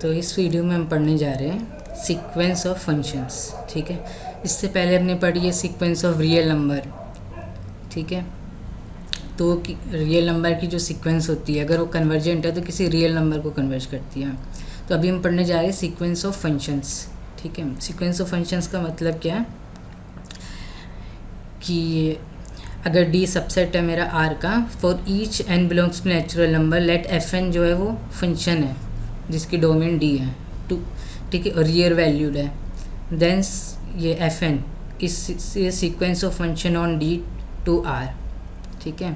तो इस वीडियो में हम पढ़ने जा रहे हैं सीक्वेंस ऑफ फंक्शंस। ठीक है, इससे पहले हमने पढ़ी है सीक्वेंस ऑफ रियल नंबर। ठीक है, तो रियल नंबर की जो सीक्वेंस होती है अगर वो कन्वर्जेंट है तो किसी रियल नंबर को कन्वर्ज करती है। तो अभी हम पढ़ने जा रहे हैं सीक्वेंस ऑफ फंक्शंस। ठीक है, सीक्वेंस ऑफ फंक्शंस का मतलब क्या है कि अगर D सबसेट है मेरा R का, for each n belongs to natural number let Fn जो है वो फंक्शन है जिसकी डोमेन D है टू, ठीक है, और रियल वैल्यूड है, देन ये Fn is sequence of function on D to R। ठीक है,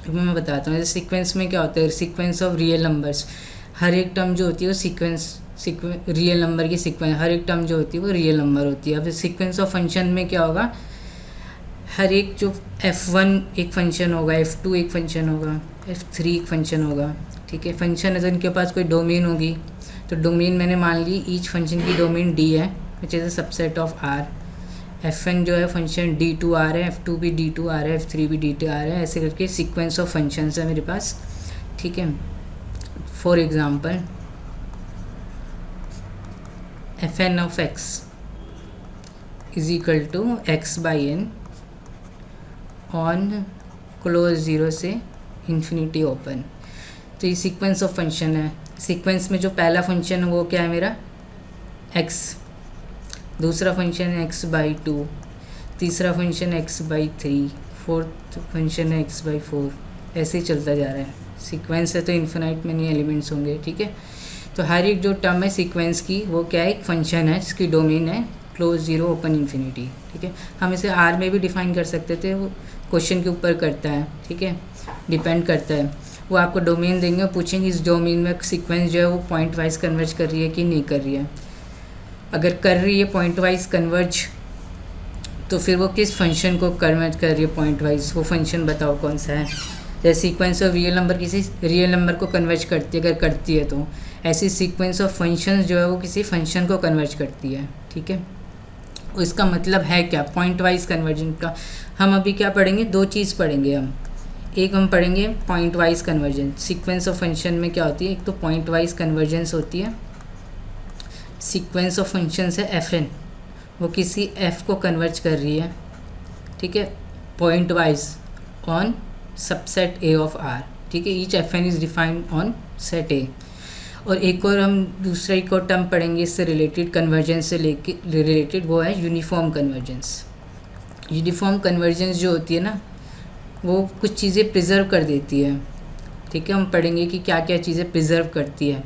अभी मैं बताता हूँ सीक्वेंस में क्या होता है। सीक्वेंस ऑफ रियल नंबर्स, हर एक टर्म जो होती है वो सीक्वेंस रियल नंबर की सीक्वेंस, हर एक टर्म जो होती है वो रियल नंबर होती है। अब सीक्वेंस ऑफ फंक्शन में क्या होगा, हर एक जो f1 एक फंक्शन होगा, f2 एक फंक्शन होगा, f3 एक फंक्शन होगा। ठीक है, फंक्शन है तो इनके पास कोई डोमेन होगी, तो डोमेन मैंने मान ली ईच फंक्शन की डोमेन D है which is a subset of R। fn जो है फंक्शन D टू R है, f2 भी D टू R है, f3 भी D टू R है, ऐसे करके सीक्वेंस ऑफ फंक्शंस है मेरे पास। ठीक है, for example fn of x is equal to x by n on close 0 से इन्फिनिटी ओपन। तो ये सीक्वेंस ऑफ फंक्शन है। सीक्वेंस में जो पहला फंक्शन है वो क्या है मेरा x, दूसरा फंक्शन है x बाई 2, तीसरा फंक्शन है x बाई 3, फोर्थ फंक्शन है x बाई 4, ऐसे ही चलता जा रहा है। सीक्वेंस है तो इन्फिनाइट में नहीं एलिमेंट्स होंगे। ठीक है, तो हर एक जो टर्म है सीक्वेंस की वो क्या है, एक फंक्शन है जिसकी डोमेन है क्लोज 0 ओपन इन्फिनिटी। ठीक है, हम इसे R में भी डिफाइन कर सकते थे, वो क्वेश्चन के ऊपर करता है। ठीक है, डिपेंड करता है, वो आपको डोमेन देंगे और पूछेंगे इस डोमेन में सीक्वेंस जो है वो पॉइंट वाइज कन्वर्ज कर रही है कि नहीं कर रही है। अगर कर रही है पॉइंट वाइज कन्वर्ज तो फिर वो किस फंक्शन को कन्वर्ज कर रही है पॉइंट वाइज, वो फंक्शन बताओ कौन सा है। जैसे सीक्वेंस ऑफ रियल नंबर किसी रियल नंबर को कन्वर्ज करती है, अगर करती है तो ऐसी सीक्वेंस ऑफ फंक्शंस जो है वो किसी फंक्शन को कन्वर्ज करती है। ठीक है, इसका मतलब है क्या पॉइंट वाइज कन्वर्जन का। हम अभी क्या पढ़ेंगे, दो चीज़ पढ़ेंगे हम पढ़ेंगे point wise conversion. Sequence of function में क्या होती है, एक तो पॉइंट वाइज कन्वर्जेंस होती है। सीक्वेंस ऑफ फंक्शन है Fn, वो किसी f को कन्वर्ज कर रही है। ठीक है, point wise on subset A of R। ठीक है, each Fn is defined on set A। और एक और हम दूसरा एक और टर्म पढ़ेंगे इससे रिलेटेड, कन्वर्जेंस से लेके रिलेटेड, वो है यूनिफॉर्म कन्वर्जेंस। यूनिफॉर्म कन्वर्जेंस जो होती है ना वो कुछ चीज़ें प्रिजर्व कर देती है। ठीक है, हम पढ़ेंगे कि क्या क्या चीज़ें प्रिजर्व करती है,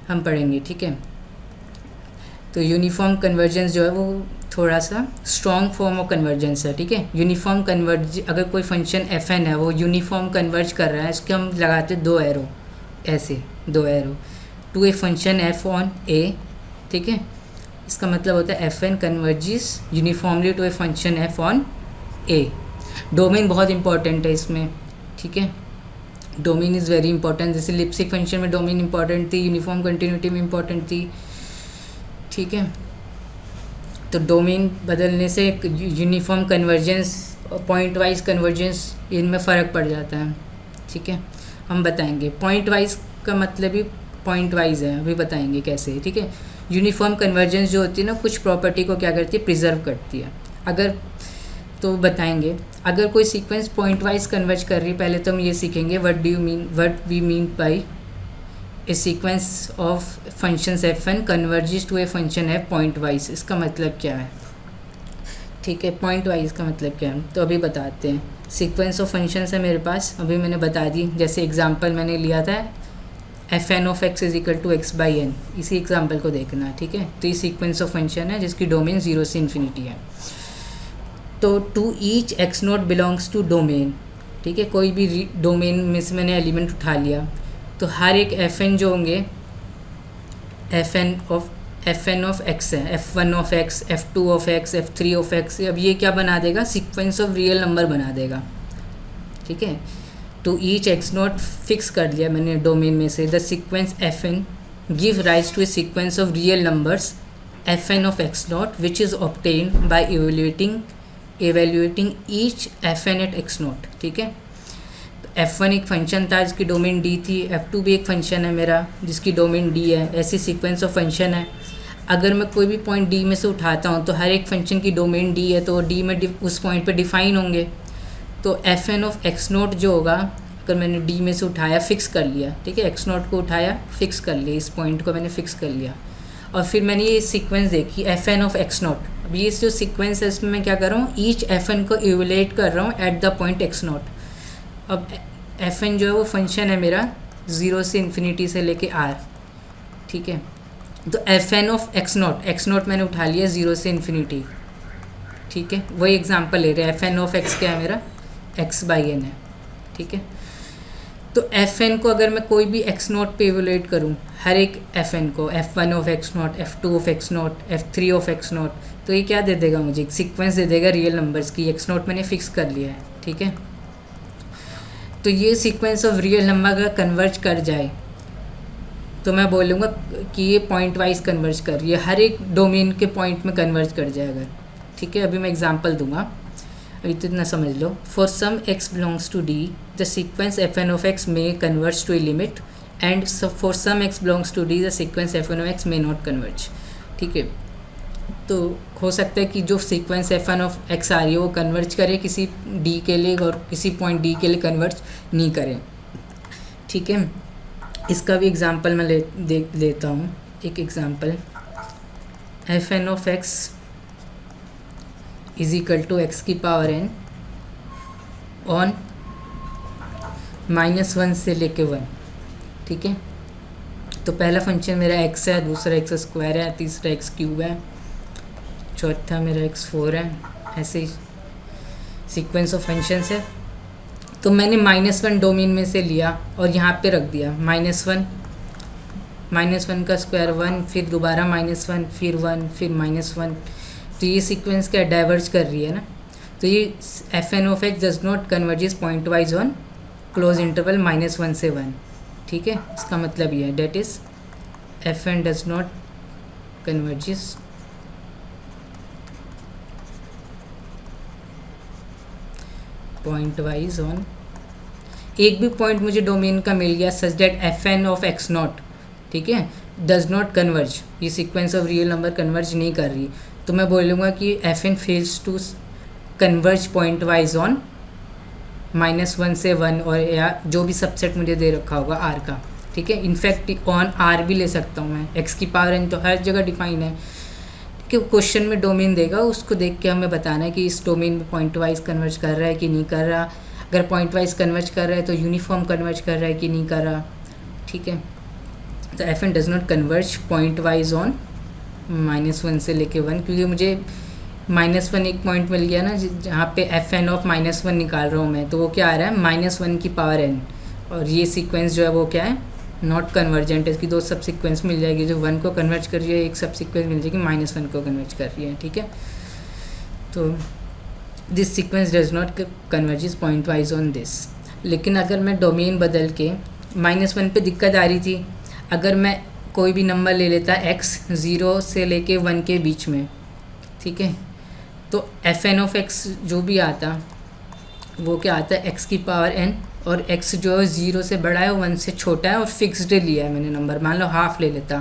हम पढ़ेंगे। ठीक है, तो यूनिफॉर्म कन्वर्जेंस जो है वो थोड़ा सा स्ट्रॉन्ग फॉर्म ऑफ कन्वर्जेंस है। ठीक है, यूनिफॉर्म अगर कोई फंक्शन Fn है वो यूनिफॉर्म कन्वर्ज कर रहा है, इसके हम लगाते दो एरो, ऐसे दो arrow to a function f on a। ठीक है, इसका मतलब होता है Fn converges uniformly to a function f on a। Domain बहुत इंपॉर्टेंट है इसमें। ठीक है, डोमेन इज़ वेरी इंपॉर्टेंट। जैसे लिप्सिक फंक्शन में डोमेन इंपॉर्टेंट थी, यूनिफॉर्म कंटिन्यूटी में इंपॉर्टेंट थी। ठीक है, तो डोमेन बदलने से यूनिफॉर्म कन्वर्जेंस और पॉइंट वाइज कन्वर्जेंस इनमें फ़र्क पड़ जाता है। ठीक है, हम बताएंगे पॉइंट वाइज का मतलब ही पॉइंट वाइज है, अभी बताएंगे कैसे। ठीक है, यूनिफॉर्म कन्वर्जेंस जो होती है ना कुछ प्रॉपर्टी को क्या करती है, प्रिजर्व करती है। अगर तो बताएंगे अगर कोई सीक्वेंस पॉइंट वाइज कन्वर्ज कर रही है, पहले तो हम ये सीखेंगे what we mean by a sequence of functions Fn converges to a function f pointwise. इसका मतलब क्या है, ठीक है, पॉइंट वाइज का मतलब क्या है तो अभी बताते हैं। सीक्वेंस ऑफ फंक्शंस है मेरे पास, अभी मैंने बता दी। जैसे एग्जांपल मैंने लिया था Fn of x is equal to x by n, इसी एग्जांपल को देखना है। ठीक है, तो ये सीक्वेंस ऑफ फंक्शन है जिसकी डोमेन 0 से इन्फिनिटी है। तो to each x naught belongs to domain. ठीक है, कोई भी डोमेन में से मैंने एलिमेंट उठा लिया तो हर एक Fn जो होंगे Fn ऑफ x है, f1 of x, f2 of x, f3 of x। अब ये क्या बना देगा, सीक्वेंस ऑफ रियल नंबर बना देगा। ठीक है, तो ईच x नॉट फिक्स कर लिया मैंने डोमेन में से। The sequence Fn give rise to a sequence of real numbers Fn of x naught which is obtained by evaluating each Fn at x naught. ठीक है, f1 एक function था जिसकी डोमेन डी थी, f2 भी एक फंक्शन है मेरा जिसकी डोमेन डी है। ऐसी सीक्वेंस ऑफ फंक्शन है। अगर मैं कोई भी पॉइंट डी में से उठाता हूँ तो हर एक फंक्शन की डोमेन डी है, तो डी में उस पॉइंट पे डिफाइन होंगे। तो F N of X naught जो होगा, अगर मैंने डी में से उठाया, फिक्स कर लिया, ठीक है, एक्स नोट को उठाया, फिक्स कर लिया, इस पॉइंट को मैंने फिक्स कर लिया, और फिर मैंने ये सीक्वेंस देखी F N of X naught. अब ये जो सीक्वेंस है इसमें मैं क्या कर रहा हूँ, ईच एफ एन को इवेलुएट कर रहा हूँ eight the point x naught. अब एफ एन जो है वो फंक्शन है मेरा 0 से इन्फिनिटी से लेके आर, ठीक है। तो F N of X naught मैंने उठा लिया 0 से इन्फिनिटी, ठीक है। वही एग्जांपल ले रहे हैं, एफ एन ऑफ एक्स क्या है मेरा, एक्स बाई एन है, ठीक है। तो एफ एन को अगर मैं कोई भी एक्स नोट पे इवेलुएट करूँ, हर एक एफ एन को, F one of X note, F two of X note, F three of X note, तो ये क्या दे देगा मुझे, एक सीक्वेंस दे देगा रियल नंबर्स की। एक्स नोट मैंने फिक्स कर लिया है, ठीक है। तो ये सीक्वेंस ऑफ रियल नंबर अगर कन्वर्ज कर जाए तो मैं बोलूँगा कि ये पॉइंट वाइज कन्वर्ज कर रही है, हर एक डोमेन के पॉइंट में कन्वर्ज कर जाए अगर, ठीक है। अभी मैं एग्जांपल दूंगा, अभी तो इतना समझ लो। For some x belongs to D the sequence f N of x may converge to a limit and for some x belongs to D the sequence f N of x may not converge, ठीक है। तो हो सकता है कि जो sequence f N of x आ रही है वो कन्वर्ज करे किसी डी के लिए और किसी पॉइंट डी के लिए कन्वर्ज नहीं करे, ठीक है। इसका भी एग्जांपल मैं लेता हूँ, एक example, F N of x is equal to x की पावर एन ऑन -1 से लेके 1, ठीक है। तो पहला फंक्शन मेरा एक्स है, दूसरा एक्स स्क्वायर है, तीसरा एक्स क्यूब है, चौथा मेरा x4 है। ऐसे ही सीक्वेंस ऑफ फंक्शंस है। तो मैंने -1 डोमेन में से लिया और यहाँ पे रख दिया -1 का स्क्वायर 1, फिर दोबारा -1, फिर 1, फिर -1। तो ये सीक्वेंस क्या डाइवर्ज कर रही है ना। तो ये F N of X does not converges point wise on close interval -1 से 1, ठीक है। इसका मतलब ये है, that is F N does not converges point wise on, एक भी पॉइंट मुझे डोमेन का मिल गया such that F N of X naught, ठीक है, डज नॉट कन्वर्ज, ये sequence of real number converge नहीं कर रही, तो मैं बोलूँगा कि F N fails to converge point wise on -1 से 1 और या जो भी सबसेट मुझे दे रखा होगा आर का, ठीक है। इनफैक्ट ऑन आर भी ले सकता हूँ मैं, एक्स की पावर एन तो हर जगह डिफाइन है कि क्वेश्चन में डोमेन देगा, उसको देख के हमें बताना है कि इस डोमेन में पॉइंट वाइज कन्वर्ज कर रहा है कि नहीं कर रहा। अगर पॉइंट वाइज कन्वर्ज कर रहा है तो यूनिफॉर्म कन्वर्ज कर रहा है कि नहीं कर रहा, ठीक है। तो F N does not converge point wise on -1 से लेके 1, क्योंकि मुझे -1 एक पॉइंट मिल गया ना जहाँ पे एफ एन ऑफ -1 निकाल रहा हूँ मैं, तो वो क्या आ रहा है -1 की पावर n, और ये सीक्वेंस जो है वो क्या है, नॉट कन्वर्जेंट। इसकी दो सब सीक्वेंस मिल जाएगी, जो 1 को कन्वर्ज कर रही है, एक सब सीक्वेंस मिल जाएगी -1 को कन्वर्ज कर रही है, ठीक है। तो this sequence does not converges point wise on this. लेकिन अगर मैं डोमेन बदल के -1 पे दिक्कत आ रही थी, अगर मैं कोई भी नंबर ले लेता x 0 से लेके 1 के बीच में, ठीक है, तो एफ एन ऑफ एक्स जो भी आता वो क्या आता है, x की पावर n, और x जो है 0 से बड़ा है, 1 से छोटा है, और फिक्स्ड लिया है मैंने नंबर, मान लो हाफ ले लेता,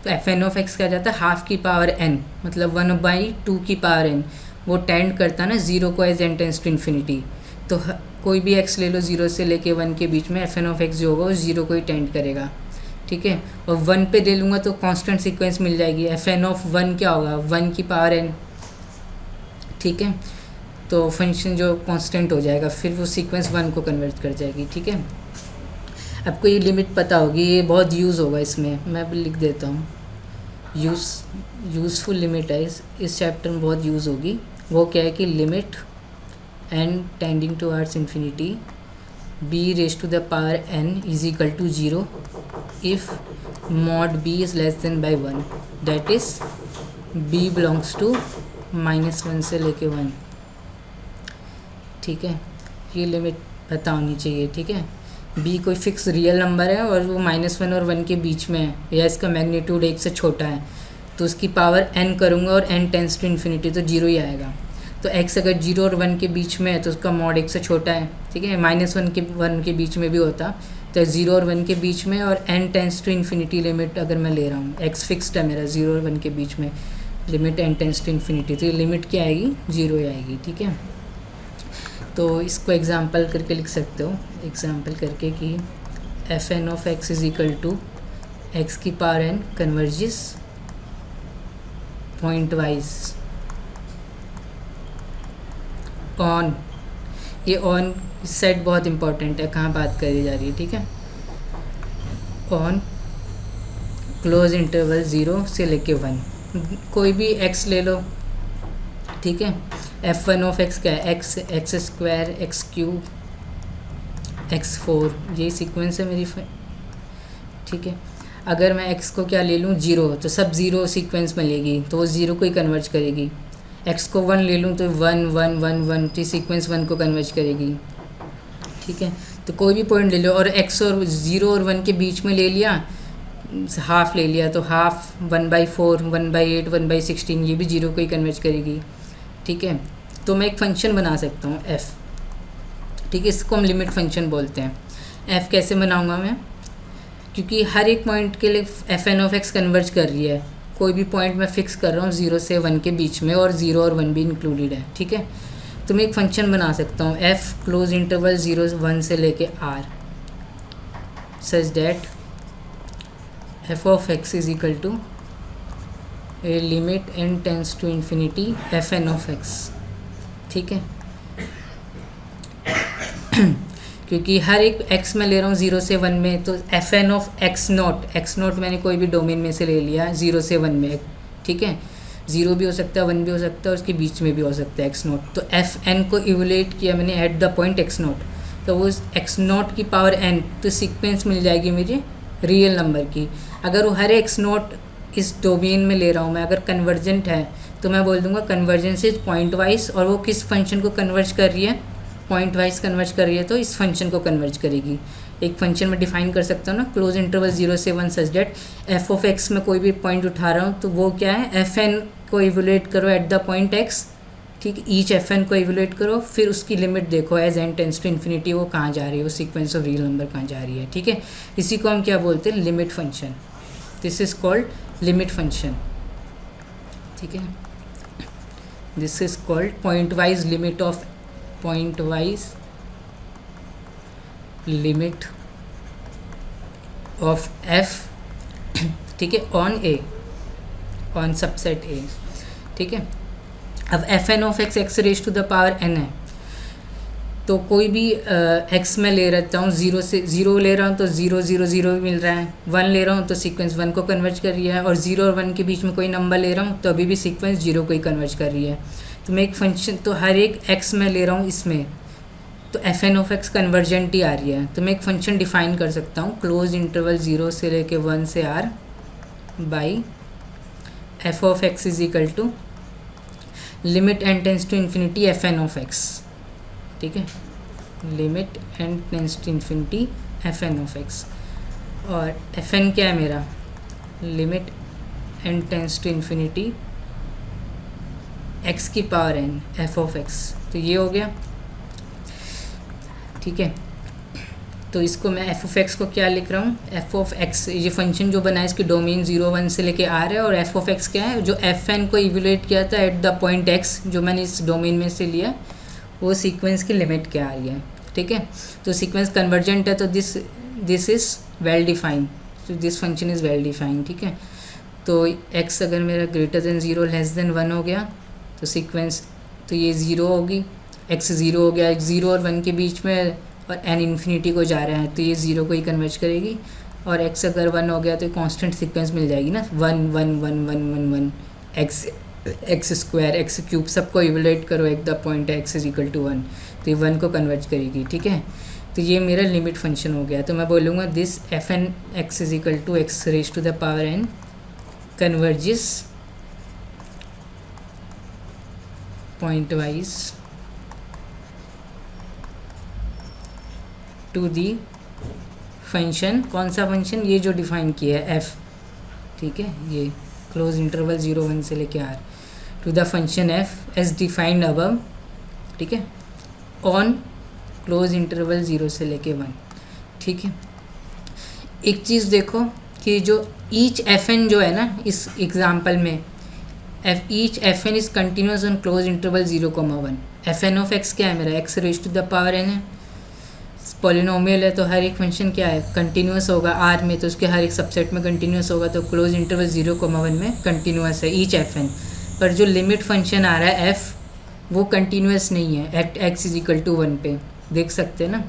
तो एफ एन ऑफ एक्स क्या जाता है, हाफ की पावर n, मतलब 1/2 की पावर n, वो टेंड करता ना 0 को as n tends to infinity. तो कोई भी x ले लो 0 से लेके 1 के बीच में, एफ एन ऑफ एक्स जो होगा वो 0 को ही टेंड करेगा, ठीक है। और 1 पे ले लूँगा तो कांस्टेंट सीक्वेंस मिल जाएगी, एफ एन ऑफ 1 क्या होगा, 1 की पावर n, ठीक है। तो फंक्शन जो कांस्टेंट हो जाएगा, फिर वो सीक्वेंस 1 को कन्वर्ट कर जाएगी, ठीक है। आपको ये लिमिट पता होगी, ये बहुत यूज़ होगा इसमें, मैं भी लिख देता हूँ, यूज़फुल लिमिट है, इस चैप्टर में बहुत यूज़ होगी। वो क्या है कि limit n tending towards infinity b raise to the power n is equal to 0 if mod b is less than by 1, that is b belongs to -1 से लेके 1, ठीक है। ये लिमिट पता होनी चाहिए, ठीक है। b कोई फिक्स रियल नंबर है और वो -1 और 1 के बीच में है, या इसका मैग्नीट्यूड 1 से छोटा है, तो उसकी पावर n करूँगा और n टेंस टू इन्फिनिटी, तो 0 ही आएगा। तो x अगर 0 और 1 के बीच में है तो उसका मॉड 1 से छोटा है, ठीक है। -1 के बीच में भी होता तो 0 और 1 के बीच में, और n tends to infinity limit अगर मैं ले रहा हूँ, x फिक्स्ड है मेरा 0 और 1 के बीच में, limit n tends to infinity, तो ये लिमिट क्या आएगी, 0 आएगी, ठीक है। तो इसको एग्जांपल करके लिख सकते हो, एग्जांपल करके कि fn of x is equal to x की power n converges point wise on, ये ऑन सेट बहुत इंपॉर्टेंट है, कहाँ बात करी जा रही है, ठीक है। ऑन क्लोज इंटरवल 0 से लेके 1, कोई भी x ले लो, ठीक है। f1 ऑफ x क्या है, x square x cube x4, यही सीक्वेंस है मेरी, ठीक है। अगर मैं x को क्या ले लूँ 0, तो सब 0 सीक्वेंस में लेगी, तो वो 0 को ही कन्वर्ज करेगी। x को 1 ले लूँ तो 1 1 1 1, तो सीक्वेंस 1 को कन्वर्ज करेगी, ठीक है। तो कोई भी पॉइंट ले लो, और x और 0 और 1 के बीच में ले लिया, हाफ ले लिया, तो हाफ 1/4 1/8 1/16, ये भी 0 को ही कन्वर्ज करेगी, ठीक है। तो मैं एक फंक्शन बना सकता हूँ f, ठीक है, इसको हम लिमिट फंक्शन बोलते हैं। f कैसे बनाऊँगा मैं, क्योंकि हर एक पॉइंट के लिए fn ऑफ x कन्वर्ज कर रही है, कोई भी पॉइंट मैं फिक्स कर रहा हूँ 0 से 1 के बीच में, और 0 और 1 भी इंक्लूडेड है, ठीक है। तो मैं एक फंक्शन बना सकता हूँ f क्लोज इंटरवल 0 1 से लेके r, such that f of x is equal to limit n tends to infinity fn of x, ठीक है। क्योंकि हर एक x में ले रहा हूँ 0 से 1 में, तो fn ऑफ x नॉट मैंने कोई भी डोमेन में से ले लिया 0 से 1 में, ठीक है। 0 भी हो सकता है, 1 भी हो सकता है, उसके बीच में भी हो सकता है x नॉट। तो fn को इवोलेट किया मैंने eight the point x not, तो वो x नॉट की पावर n, तो सीक्वेंस मिल जाएगी मुझे रियल नंबर की। अगर वो हर x नॉट इस डोमेन में ले रहा हूँ मैं, अगर कन्वर्जेंट है तो मैं बोल दूँगा कन्वर्जेंस इज पॉइंट वाइज, और वो किस फंक्शन को कन्वर्ज कर रही है, पॉइंट वाइज कन्वर्ज कर रही है, तो इस फंक्शन को कन्वर्ज करेगी। एक फंक्शन में डिफाइन कर सकता हूँ ना, क्लोज इंटरवल 0 से 1 सच दैट f ऑफ x में कोई भी पॉइंट उठा रहा हूँ तो वो क्या है, fn को इवोलेट करो एट द पॉइंट x, ठीक, ईच fn को इवोलेट करो, फिर उसकी लिमिट देखो as n tends to infinity, वो कहाँ जा रही है, वो सीक्वेंस ऑफ रियल नंबर कहाँ जा रही है, ठीक है। इसी को हम क्या बोलते हैं, limit function, this is called limit function, ठीक है। This is called point wise limit of, point wise limit of f, ठीक है, on a, on subset a, ठीक है। अब fn of x x raise to the power n है, तो कोई भी x में ले रहता हूँ 0 से 0 ले रहा हूँ तो 0 0 0 मिल रहा है, 1 ले रहा हूँ तो सीक्वेंस 1 को कन्वर्ज कर रही है, और 0 और 1 के बीच में कोई नंबर ले रहा हूँ तो अभी भी सीक्वेंस 0 को ही कन्वर्ज कर रही है। तो मैं एक फंक्शन, तो हर एक x में ले रहा हूँ इसमें, तो fn ऑफ x कन्वर्जेंट ही आ रही है, तो मैं एक फंक्शन डिफाइन कर सकता हूँ क्लोज इंटरवल 0 से लेके 1 से r by f of x is equal to limit n tends to infinity fn of x, ठीक है, limit n tends to infinity fn of x, और fn क्या है मेरा, limit n tends to infinity x की power n f of x, तो ये हो गया, ठीक है। तो इसको मैं f ऑफ x को क्या लिख रहा हूँ, f ऑफ x, ये फंक्शन जो बना है इसकी डोमेन 0 1 से लेके r है, और f ऑफ x क्या है, जो fn को इवोलेट किया था एट द पॉइंट x, जो मैंने इस डोमेन में से लिया, वो सीक्वेंस की लिमिट क्या आ रही है, ठीक है। तो सीक्वेंस कन्वर्जेंट है, तो दिस इज़ वेल डिफाइंड, तो this function is well defined, ठीक है। तो x अगर मेरा ग्रेटर देन 0 लेस देन 1 हो गया, तो सीक्वेंस, तो ये 0 होगी, x 0 हो गया, 0 और 1 के बीच में, और n इन्फिनिटी को जा रहा है तो ये 0 को ही कन्वर्ज करेगी, और x अगर 1 हो गया तो कांस्टेंट सीक्वेंस मिल जाएगी ना, 1 1 1 1 1 1 x स्क्वायर x क्यूब, सबको इवोलेट करो at the point x is equal to 1, तो ये 1 को कन्वर्ज करेगी, ठीक है। तो ये मेरा लिमिट फंक्शन हो गया, तो मैं बोलूँगा this fn x is equal to x raise to the power n converges point wise to the function, कौन सा फंक्शन, ये जो डिफाइन किया है f, ठीक है, ये क्लोज इंटरवल 0 1 से लेके r, to the function f as defined above, ठीक है, ऑन क्लोज इंटरवल 0 से लेके 1, ठीक है। एक चीज़ देखो कि जो ईच एफ एन जो है ना इस एग्जाम्पल में, each f n is continuous on close interval 0,1। F N of x क्या है मेरा, x raise to the power n है, पॉलिनोमियल है तो हर एक फंक्शन क्या है, कंटिन्यूस होगा आर में, तो उसके हर एक सबसेट में कंटिन्यूस होगा, तो क्लोज इंटरवल 0,1 में कंटिन्यूस है ईच एफ एन। पर जो लिमिट फंक्शन आ रहा है एफ, वो कंटिन्यूस नहीं है at x is equal to 1 पे, देख सकते हैं ना,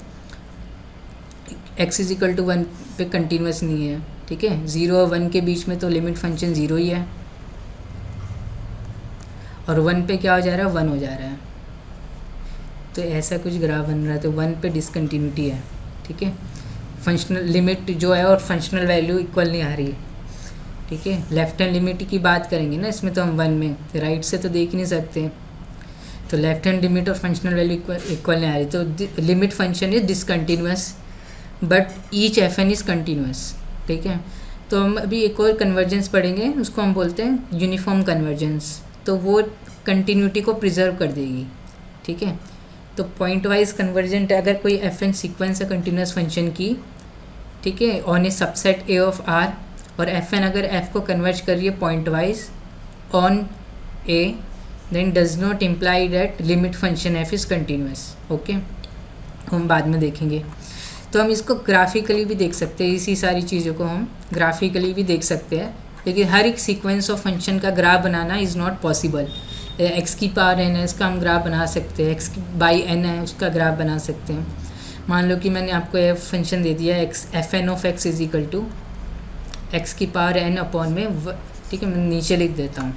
एक्स इज इक्वल टू 1 पे कंटिन्यूस नहीं है, ठीक है। 0 और 1 के बीच में तो लिमिट फंक्शन 0 ही है, और 1 पे क्या हो जा रहा है, 1 हो जा रहा है, तो ऐसा कुछ ग्राफ बन रहा है, तो 1 पे डिसकंटिन्यूटी है, ठीक है। फंक्शनल लिमिट जो है और फंक्शनल वैल्यू इक्वल नहीं आ रही है, ठीक है। लेफ्ट हैंड लिमिट की बात करेंगे ना इसमें, तो हम 1 में राइट से तो देख नहीं सकते, तो लेफ्ट हैंड लिमिट और फंक्शनल वैल्यू इक्वल नहीं आ रही, तो limit function is discontinuous but each f n is continuous, ठीक है। तो हम अभी एक और कन्वर्जेंस पढ़ेंगे, उसको हम बोलते हैं यूनिफॉर्म कन्वर्जेंस, तो वो कंटिन्यूटी को प्रिजर्व कर देगी, ठीक है। तो पॉइंट वाइज कन्वर्जेंट अगर कोई एफ एन सीक्वेंस है कंटिन्यूस फंक्शन की, ठीक है, on a subset a of r, और एफ एन अगर एफ को कन्वर्ज कर रही है point wise on a, then does not imply that limit function f is continuous, okay, हम बाद में देखेंगे। तो हम इसको ग्राफिकली भी देख सकते हैं, इसी सारी चीज़ों को हम ग्राफिकली भी देख सकते हैं, लेकिन हर एक सीक्वेंस ऑफ फंक्शन का graph banana is not possible. X की पावर एन है, इसका हम ग्राफ बना सकते हैं, एक्स की बाई एन है, उसका ग्राफ बना सकते हैं। मान लो कि मैंने आपको ये फंक्शन दे दिया x, f N of x is equal to x की पावर एन अपॉन में, ठीक है, मैं नीचे लिख देता हूँ,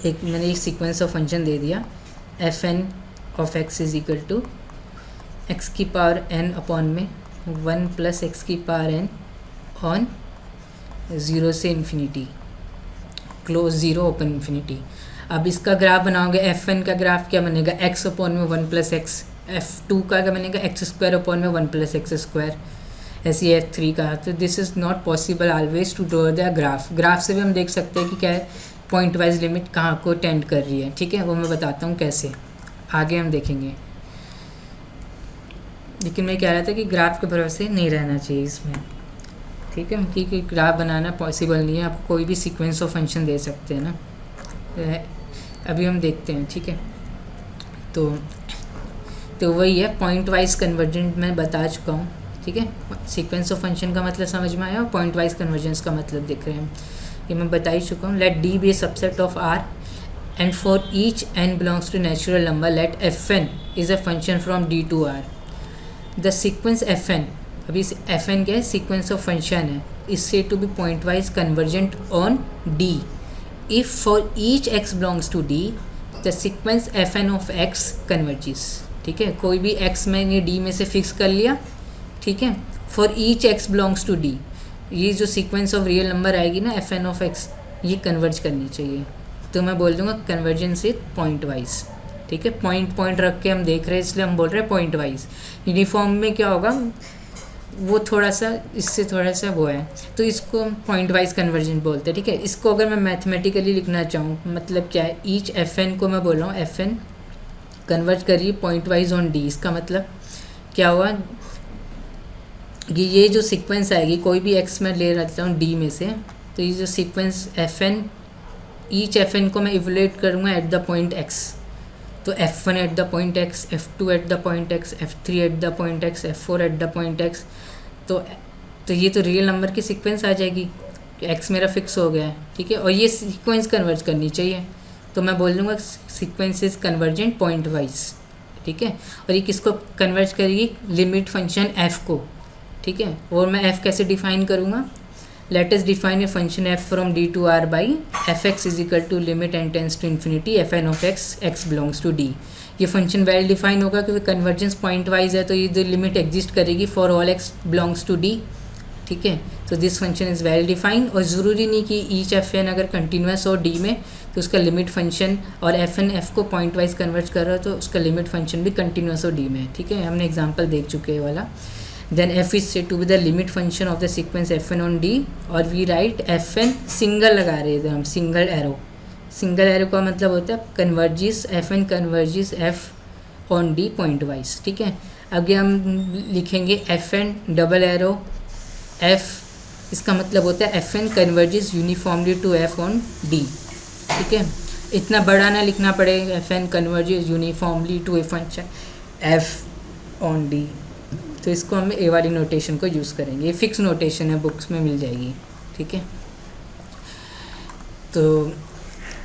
मैंने एक सीक्वेंस ऑफ फंक्शन दे दिया, f N of x is equal to x की पावर एन अपॉन में 1 प्लस एक्स की पावर एन ऑन 0 से इन्फिनिटी, क्लोज 0 ओपन इन्फिनिटी। अब इसका ग्राफ बनाओगे, एफ एन का ग्राफ क्या बनेगा, एक्स अपॉन में 1 प्लस एक्स, एफ टू का क्या बनेगा, एक्स स्क्वायर अपॉन में 1 प्लस एक्स स्क्वायर, ऐसी एफ थ्री का। तो this is not possible always to draw the graph. Graph से भी हम देख सकते हैं कि क्या है, पॉइंट वाइज लिमिट कहाँ को टेंड कर रही है, ठीक है, वो मैं बताता हूँ कैसे, आगे हम देखेंगे। लेकिन मैं कह रहा था कि ग्राफ के भरोसे नहीं रहना चाहिए इसमें, ठीक है, क्योंकि ग्राफ बनाना पॉसिबल नहीं है, आप कोई भी सीक्वेंस ऑफ फंक्शन दे सकते हैं ना। अभी हम देखते हैं, ठीक है। तो वही है, पॉइंट वाइज कन्वर्जेंट मैं बता चुका हूँ, ठीक है। सीक्वेंस ऑफ फंक्शन का मतलब समझ में आया, और पॉइंट वाइज कन्वर्जेंस का मतलब दिख रहे हैं, ये मैं बता ही चुका हूँ। Let d be a subset of r and for each n belongs to natural number, let f n is a function from d to r. The sequence f n, अभी एफ एन क्या है, sequence of function है, is said to be point wise convergent on d if for each x belongs to D the sequence fn of x converges, ठीक है। कोई भी x मैंने D में से फिक्स कर लिया, ठीक है, for each x belongs to D, ये जो सीक्वेंस ऑफ रियल नंबर आएगी ना fn of x, ये कन्वर्ज करनी चाहिए, तो मैं बोल दूंगा कन्वर्जेंस इज पॉइंट वाइज, ठीक है। पॉइंट रख के हम देख रहे हैं, इसलिए हम बोल रहे हैं पॉइंट वाइज। यूनिफॉर्म में क्या होगा, वो थोड़ा सा इससे थोड़ा सा वो है, तो इसको पॉइंट वाइज कन्वर्जेंट बोलते हैं, ठीक है। इसको अगर मैं मैथमेटिकली लिखना चाहूँ, मतलब क्या है, ईच एफ एन को मैं बोल रहा हूँ एफ एन कन्वर्ट करिए पॉइंट वाइज ऑन डी, इसका मतलब क्या हुआ कि ये जो सीक्वेंस आएगी, कोई भी एक्स मैं ले लेता हूँ डी में से, तो ये जो sequence f n, each f n को मैं इवोलेट करूँगा एट द पॉइंट एक्स, तो F1 eight the point x, F2 eight the point x, F3 eight the point x, F4 eight the point x, तो ये तो रियल नंबर की sequence आ जाएगी, x मेरा फिक्स हो गया है, ठीक है, और ये सीक्वेंस कन्वर्ज करनी चाहिए, तो मैं बोल दूँगा sequence is convergent point wise, ठीक है। और ये किसको कन्वर्ज करेगी, लिमिट फंक्शन f को, ठीक है। और मैं f कैसे डिफाइन करूँगा, let us define a function f from d to r by fx is equal to limit n tends to infinity fn of x, x belongs to d। ये function well define होगा क्योंकि convergence point wise है, तो ये जो limit exist करेगी for all x belongs to d, ठीक है। तो this function is well define, और ज़रूरी नहीं कि ईच एफ एन अगर कंटिन्यूस हो d में तो उसका लिमिट फंक्शन, और एफ एन एफ को पॉइंट वाइज कन्वर्ट कर रहा है तो उसका लिमिट फंक्शन भी कंटिन्यूस हो d में, ठीक है। हमने एग्जाम्पल देख चुके हैं वाला। then f is said to be the limit function of the sequence fn on d, और we write fn सिंगल लगा रहे थे हम, सिंगल एरो, सिंगल एरो का मतलब होता है converges f n converges f on d point wise, ठीक है। आगे हम लिखेंगे f n double arrow f, इसका मतलब होता है f n converges uniformly to f on d, ठीक है। इतना बड़ा ना लिखना पड़ेगा, f n converges uniformly to a function f on d. तो इसको हम ए वाली नोटेशन को यूज़ करेंगे, ये फिक्स नोटेशन है, बुक्स में मिल जाएगी, ठीक है। तो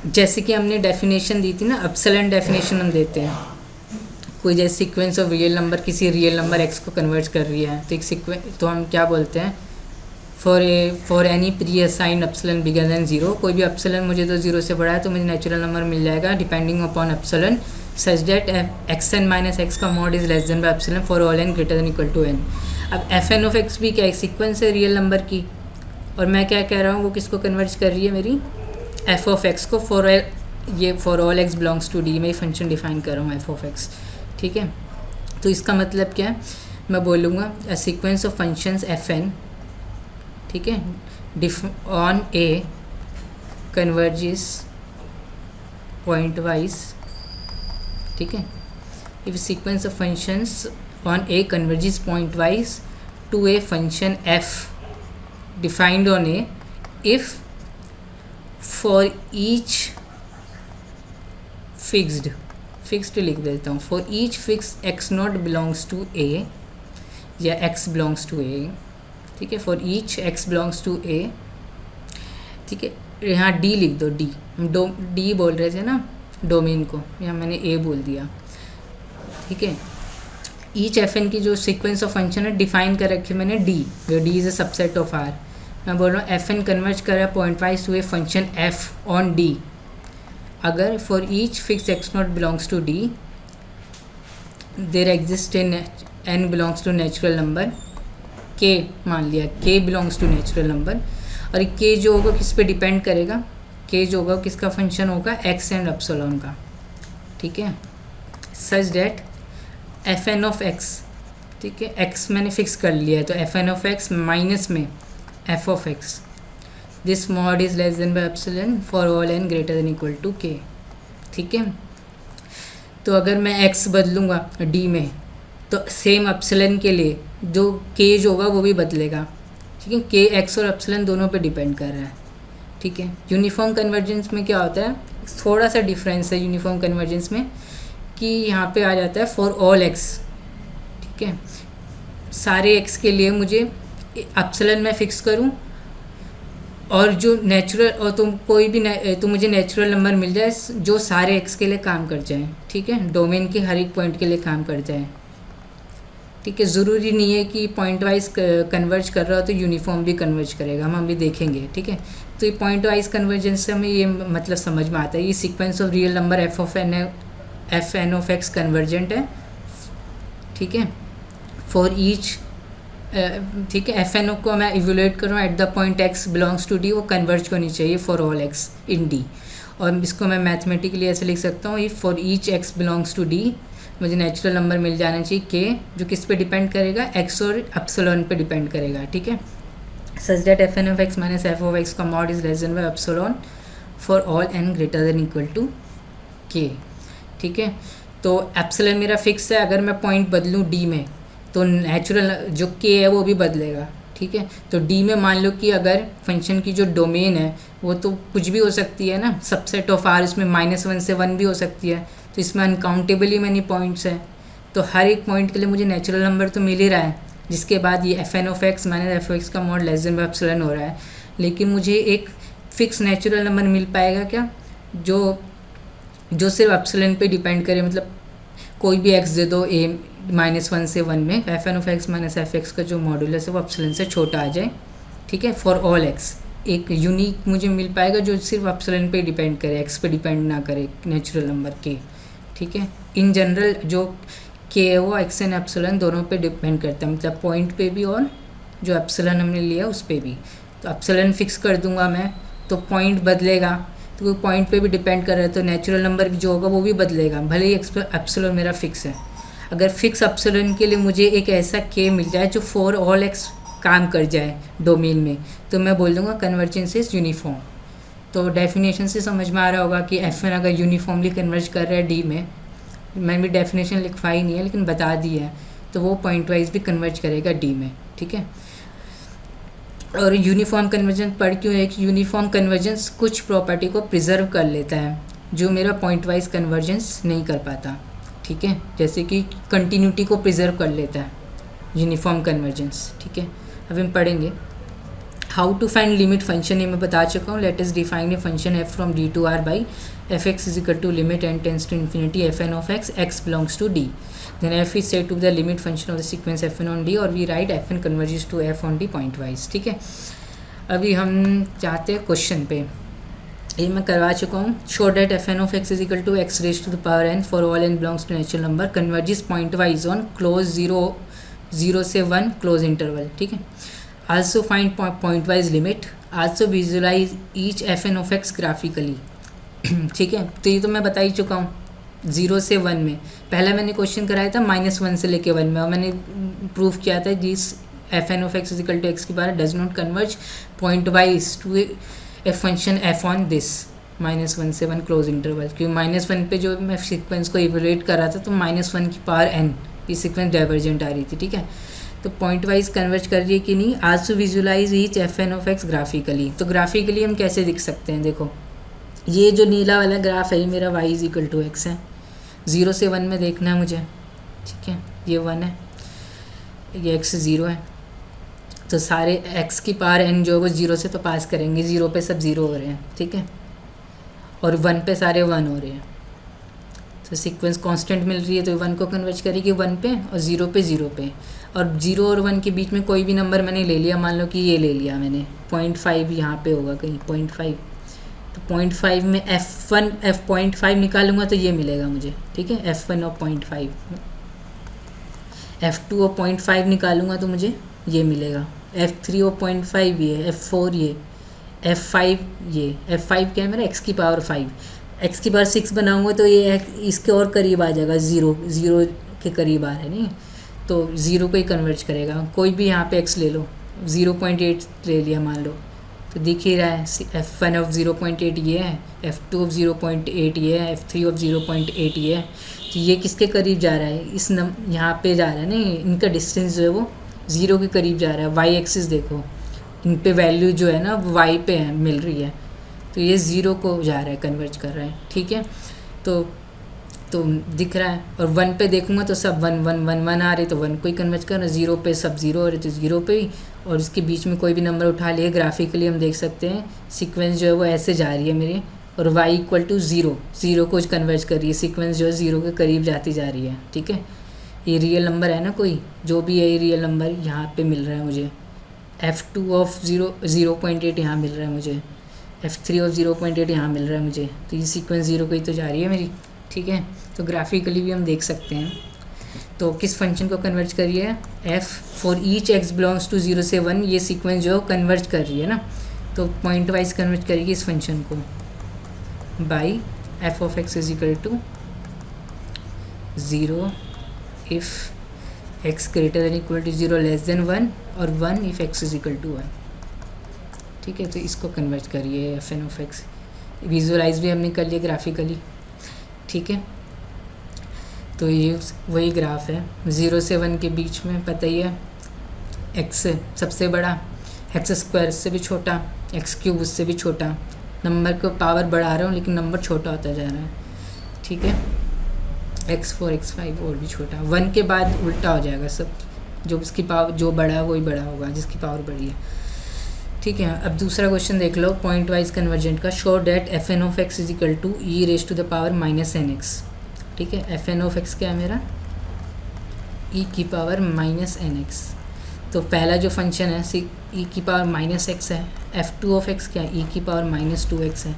जैसे कि हमने डेफिनेशन दी थी ना, एप्सिलॉन डेफिनेशन हम देते हैं, कोई जैसे सीक्वेंस ऑफ रियल नंबर किसी रियल नंबर एक्स को कन्वर्ट कर रही है, तो एक सीक्वेंस तो हम क्या बोलते हैं, for any pre assigned epsilon bigger than zero, कोई भी एप्सिलॉन मुझे तो जीरो से बड़ा है तो मुझे नेचुरल नंबर मिल जाएगा depending upon epsilon such that x n minus x का mod is less than by epsilon for all n greater than equal to N. अब एफ एन ऑफ एक्स भी क्या एक सीक्वेंस है रियल नंबर की, और मैं क्या कह रहा हूँ वो किसको कन्वर्ट कर रही है, मेरी एफ ऑफ एक्स को, for all x belongs to d में ये फंक्शन डिफाइन कर रहा हूँ एफ ऑफ एक्स, ठीक है। तो इसका मतलब क्या है, मैं बोलूँगा a sequence of functions f n, ठीक है, on A converges point wise, ठीक है। If sequence of functions on A converges point wise to a function f defined on A if for each fixed लिख देता हूँ, for each fix x naught belongs to A या x belongs to A, ठीक है, for each x belongs to A, ठीक है। यहाँ D लिख दो, डी हम डी बोल रहे थे ना डोमेन को, यहाँ मैंने ए बोल दिया, ठीक है। ईच एफ एन की जो सीक्वेंस ऑफ फंक्शन है डिफाइन कर रखी है मैंने d, d is a subset of r. मैं बोल रहा हूँ एफ एन कन्वर्ट कर रहा है point wise to a function f on D, अगर for each fix x naught belongs to D there exist N belongs to natural number K, मान लिया के बिलोंग्स टू नेचुरल नंबर, और के जो होगा किस पे डिपेंड करेगा, के जो होगा किसका फंक्शन होगा, एक्स एंड एप्सिलॉन का, ठीक है। Such that F N of x, ठीक है, एक्स मैंने फिक्स कर लिया है तो F N of x minus में f of x, this mod is less than by epsilon for all n greater than equal to के, ठीक है। तो अगर मैं एक्स बदलूँगा डी में तो सेम एप्सिलॉन के लिए जो के जो होगा वो भी बदलेगा, ठीक है। के एक्स और एप्सिलॉन दोनों पे डिपेंड कर रहा है, ठीक है। यूनिफॉर्म कन्वर्जेंस में क्या होता है, थोड़ा सा डिफरेंस है यूनिफॉर्म कन्वर्जेंस में कि यहाँ पे आ जाता है फॉर ऑल एक्स, ठीक है, सारे एक्स के लिए मुझे एप्सिलॉन में फ़िक्स करूँ और जो नेचुरल, और तुम कोई भी तो मुझे नेचुरल नंबर मिल जाए जो सारे एक्स के लिए काम कर जाए, ठीक है, डोमेन के हर एक पॉइंट के लिए काम कर जाए, ठीक है। ज़रूरी नहीं है कि पॉइंट वाइज कन्वर्ज कर रहा हो तो यूनिफॉर्म भी कन्वर्ज करेगा, हम अभी देखेंगे, ठीक है। तो ये पॉइंट वाइज कन्वर्जेंस से हमें ये मतलब समझ में आता है, ये sequence of real number f N of x convergent है, ठीक है, फॉर ईच, ठीक है। एफ एन को मैं इवेलुएट करूँ at the point x belongs to d, वो कन्वर्ज होनी चाहिए for all x in d, और इसको मैं मैथमेटिकली ऐसे लिख सकता हूँ, if for each x belongs to d मुझे नेचुरल नंबर मिल जाना चाहिए के, जो किस पे डिपेंड करेगा, एक्स और एप्सिलॉन पे डिपेंड करेगा, ठीक है। Such that F N of x minus f of x का mod is less than by epsilon for all n greater than equal to के, ठीक है। तो एप्सिलॉन मेरा फिक्स है, अगर मैं पॉइंट बदलूँ डी में तो नेचुरल जो के है वो भी बदलेगा, ठीक है। तो डी में मान लो कि अगर फंक्शन की जो डोमेन है वो तो कुछ भी हो सकती है ना, सबसेट ऑफ आर, इसमें -1 से 1 भी हो सकती है, तो इसमें अनकाउंटेबली मैनी पॉइंट्स हैं, तो हर एक पॉइंट के लिए मुझे नेचुरल नंबर तो मिल ही रहा है, जिसके बाद ये F N of x minus f of x का mod less than by epsilon हो रहा है। लेकिन मुझे एक फिक्स नेचुरल नंबर मिल पाएगा क्या, जो सिर्फ एप्सिलॉन पे डिपेंड करे, मतलब कोई भी एक्स दे दो ए -1 से 1 में, f N of x minus f x का जो मॉड्यूलस है वो एप्सिलॉन से छोटा आ जाए, ठीक है, फॉर ऑल एक्स। एक यूनिक मुझे मिल पाएगा जो सिर्फ एप्सिलॉन पे डिपेंड करे, एक्स पे डिपेंड ना करे, नेचुरल नंबर के, ठीक है। इन जनरल जो के है वो एक्स एंड एप्सिलॉन दोनों पे डिपेंड करता है, मतलब पॉइंट पे भी और जो एप्सिलॉन हमने लिया उस पर भी। तो एप्सिलॉन फिक्स कर दूंगा मैं, तो पॉइंट बदलेगा, तो कोई पॉइंट पे भी डिपेंड कर रहा है तो नेचुरल नंबर जो होगा वो भी बदलेगा, भले ही एप्सिलॉन मेरा फिक्स है। अगर फिक्स एप्सिलॉन के लिए मुझे एक ऐसा के मिल जाए जो फॉर ऑल एक्स काम कर जाए डोमेन में, तो मैं बोल दूंगा कन्वर्जेंस इज यूनिफॉर्म, तो डेफिनेशन से समझ में आ रहा होगा कि एफ एन अगर यूनिफॉर्मली कन्वर्ज कर रहा है डी में, मैंने भी डेफिनेशन लिखवाई नहीं है लेकिन बता दी है, तो वो पॉइंट वाइज भी कन्वर्ज करेगा डी में, ठीक है। और यूनिफॉर्म कन्वर्जेंस पढ़ क्यों है कि यूनिफॉर्म कन्वर्जेंस कुछ प्रॉपर्टी को प्रिजर्व कर लेता है जो मेरा पॉइंट वाइज कन्वर्जेंस नहीं कर पाता, ठीक है। जैसे कि कंटिन्यूटी को प्रिजर्व कर लेता है यूनिफॉर्म कन्वर्जेंस, ठीक है। अब हम पढ़ेंगे how to find limit function, ये मैं बता चुका हूँ। Let us define a function f from d to r by f x is equal to limit n tends to infinity f N of x, x belongs to d, then f is said to be the limit function of the sequence fn on d, और we write fn converges to f on d point wise, ठीक है। अभी हम जाते हैं question पे, ये मैं करवा चुका हूँ। Show that f N of x is equal to x raise to the power n for all n belongs to natural number converges point wise on close 0 से 1 क्लोज इंटरवल, ठीक है। Also find point wise limit, also visualise each f N of x graphically, ठीक है। तो ये तो मैं बता ही चुका हूँ 0 से 1 में। पहला मैंने क्वेश्चन कराया था -1 से लेके 1 में, और मैंने प्रूव किया था जिस f N of x is equal to x की बार does not converge point wise to a function f on this -1 से 1 क्लोज इंटरवल, क्योंकि -1 पे जो मैं सीक्वेंस को इवेल्युएट कर रहा था तो -1 की पावर n ये सीक्वेंस डाइवर्जेंट आ रही थी, ठीक है। तो पॉइंट वाइज कन्वर्ज कर रही है कि नहीं। Also visualise each f N of x graphically, तो ग्राफिकली हम कैसे दिख सकते हैं, देखो ये जो नीला वाला ग्राफ है ये मेरा y is equal to x है, 0 से 1 में देखना है मुझे, ठीक है। ये 1 है, ये x 0 है, तो सारे x की पावर n जो है वो 0 से तो पास करेंगे, 0 पे सब 0 हो रहे हैं, ठीक है, और 1 पे सारे 1 हो रहे हैं। तो सीक्वेंस कांस्टेंट मिल रही है तो 1 को कन्वर्ज करेगी 1 पे, और 0 पे 0 पे, और 0 और 1 के बीच में कोई भी नंबर मैंने ले लिया, मान लो कि ये ले लिया मैंने 0.5, यहाँ पे होगा कहीं 0.5, तो 0.5 में f0.5 निकालूंगा तो ये मिलेगा मुझे, ठीक है। f1 और 0.5, f2 और 0.5 निकालूंगा तो मुझे ये मिलेगा, f3 और 0.5 ये, f4 ये, f5 ये, f5 क्या है मेरा x की पावर 5, x की पावर 6 बनाऊंगा तो ये इसके और करीब आ जाएगा, 0 के करीब आ रहा है, नहीं तो 0 को ही कन्वर्ज करेगा। कोई भी यहाँ पे x ले लो, 0.8 ले लिया मान लो, तो दिख ही रहा है f1 ऑफ 0.8 ये है, f2 ऑफ 0.8 ये है, f3 ऑफ 0.8 ये है, तो ये किसके करीब जा रहा है, इस यहाँ पे जा रहा है, नहीं इनका डिस्टेंस जो है वो 0 के करीब जा रहा है। वाई एक्सिस देखो, इन पे वैल्यू जो है ना y पे है मिल रही है, तो ये 0 को जा रहा है, कन्वर्ज कर रहा है, ठीक है। तो दिख रहा है, और 1 पे देखूंगा तो सब 1 1 1 1 आ रही, तो 1 को ही कन्वर्ज कर रहा है, 0 पे सब 0 हो रहे तो 0 पे ही, और इसके बीच में कोई भी नंबर उठा लिए ग्राफिकली हम देख सकते हैं सीक्वेंस जो है वो ऐसे जा रही है मेरी, और y इक्वल टू 0 को कन्वर्ज कर रही है, सीक्वेंस जो है 0 के करीब जाती जा रही है, ठीक है। ये रियल नंबर है ना, कोई जो भी है ये रियल नंबर यहाँ पे मिल रहा है मुझे, f2 ऑफ 0.8 यहाँ मिल रहा है मुझे, f3 ऑफ 0.8 यहाँ मिल रहा है मुझे, तो ये सीक्वेंस 0 को ही तो जा रही है मेरी, ठीक है। तो ग्राफिकली भी हम देख सकते हैं। तो किस फंक्शन को कन्वर्ज कर रही है, f for each x belongs to 0 से 1, ये सीक्वेंस जो कन्वर्ज कर रही है ना, तो पॉइंट वाइज कन्वर्ज करेगी इस फंक्शन को by f of x is equal to 0 if x greater than equal to 0 less than 1, और 1 if x is equal to 1, ठीक है। तो इसको कन्वर्ज करिए f N of x, visualise भी हमने कर लिया ग्राफिकली, ठीक है। तो ये वही ग्राफ है 0 से 1 के बीच में, पता ही है x सबसे बड़ा, x स्क्वायर से भी छोटा, x क्यूब उससे भी छोटा, नंबर को पावर बढ़ा रहा हूँ लेकिन नंबर छोटा होता जा रहा है, ठीक है। x4 x5 और भी छोटा, 1 के बाद उल्टा हो जाएगा सब, जो उसकी पावर जो बड़ा है वही बड़ा होगा जिसकी पावर बड़ी है, ठीक है। अब दूसरा क्वेश्चन देख लो पॉइंट वाइज कन्वर्जेंट का। Show that f N of x is equal to e raise to the power -nx, ठीक है। एफ एन ऑफ एक्स क्या है मेरा, ई की पावर -nx, तो पहला जो फंक्शन है ई की पावर -x है, f2 ऑफ x क्या है, ई की पावर -2x है,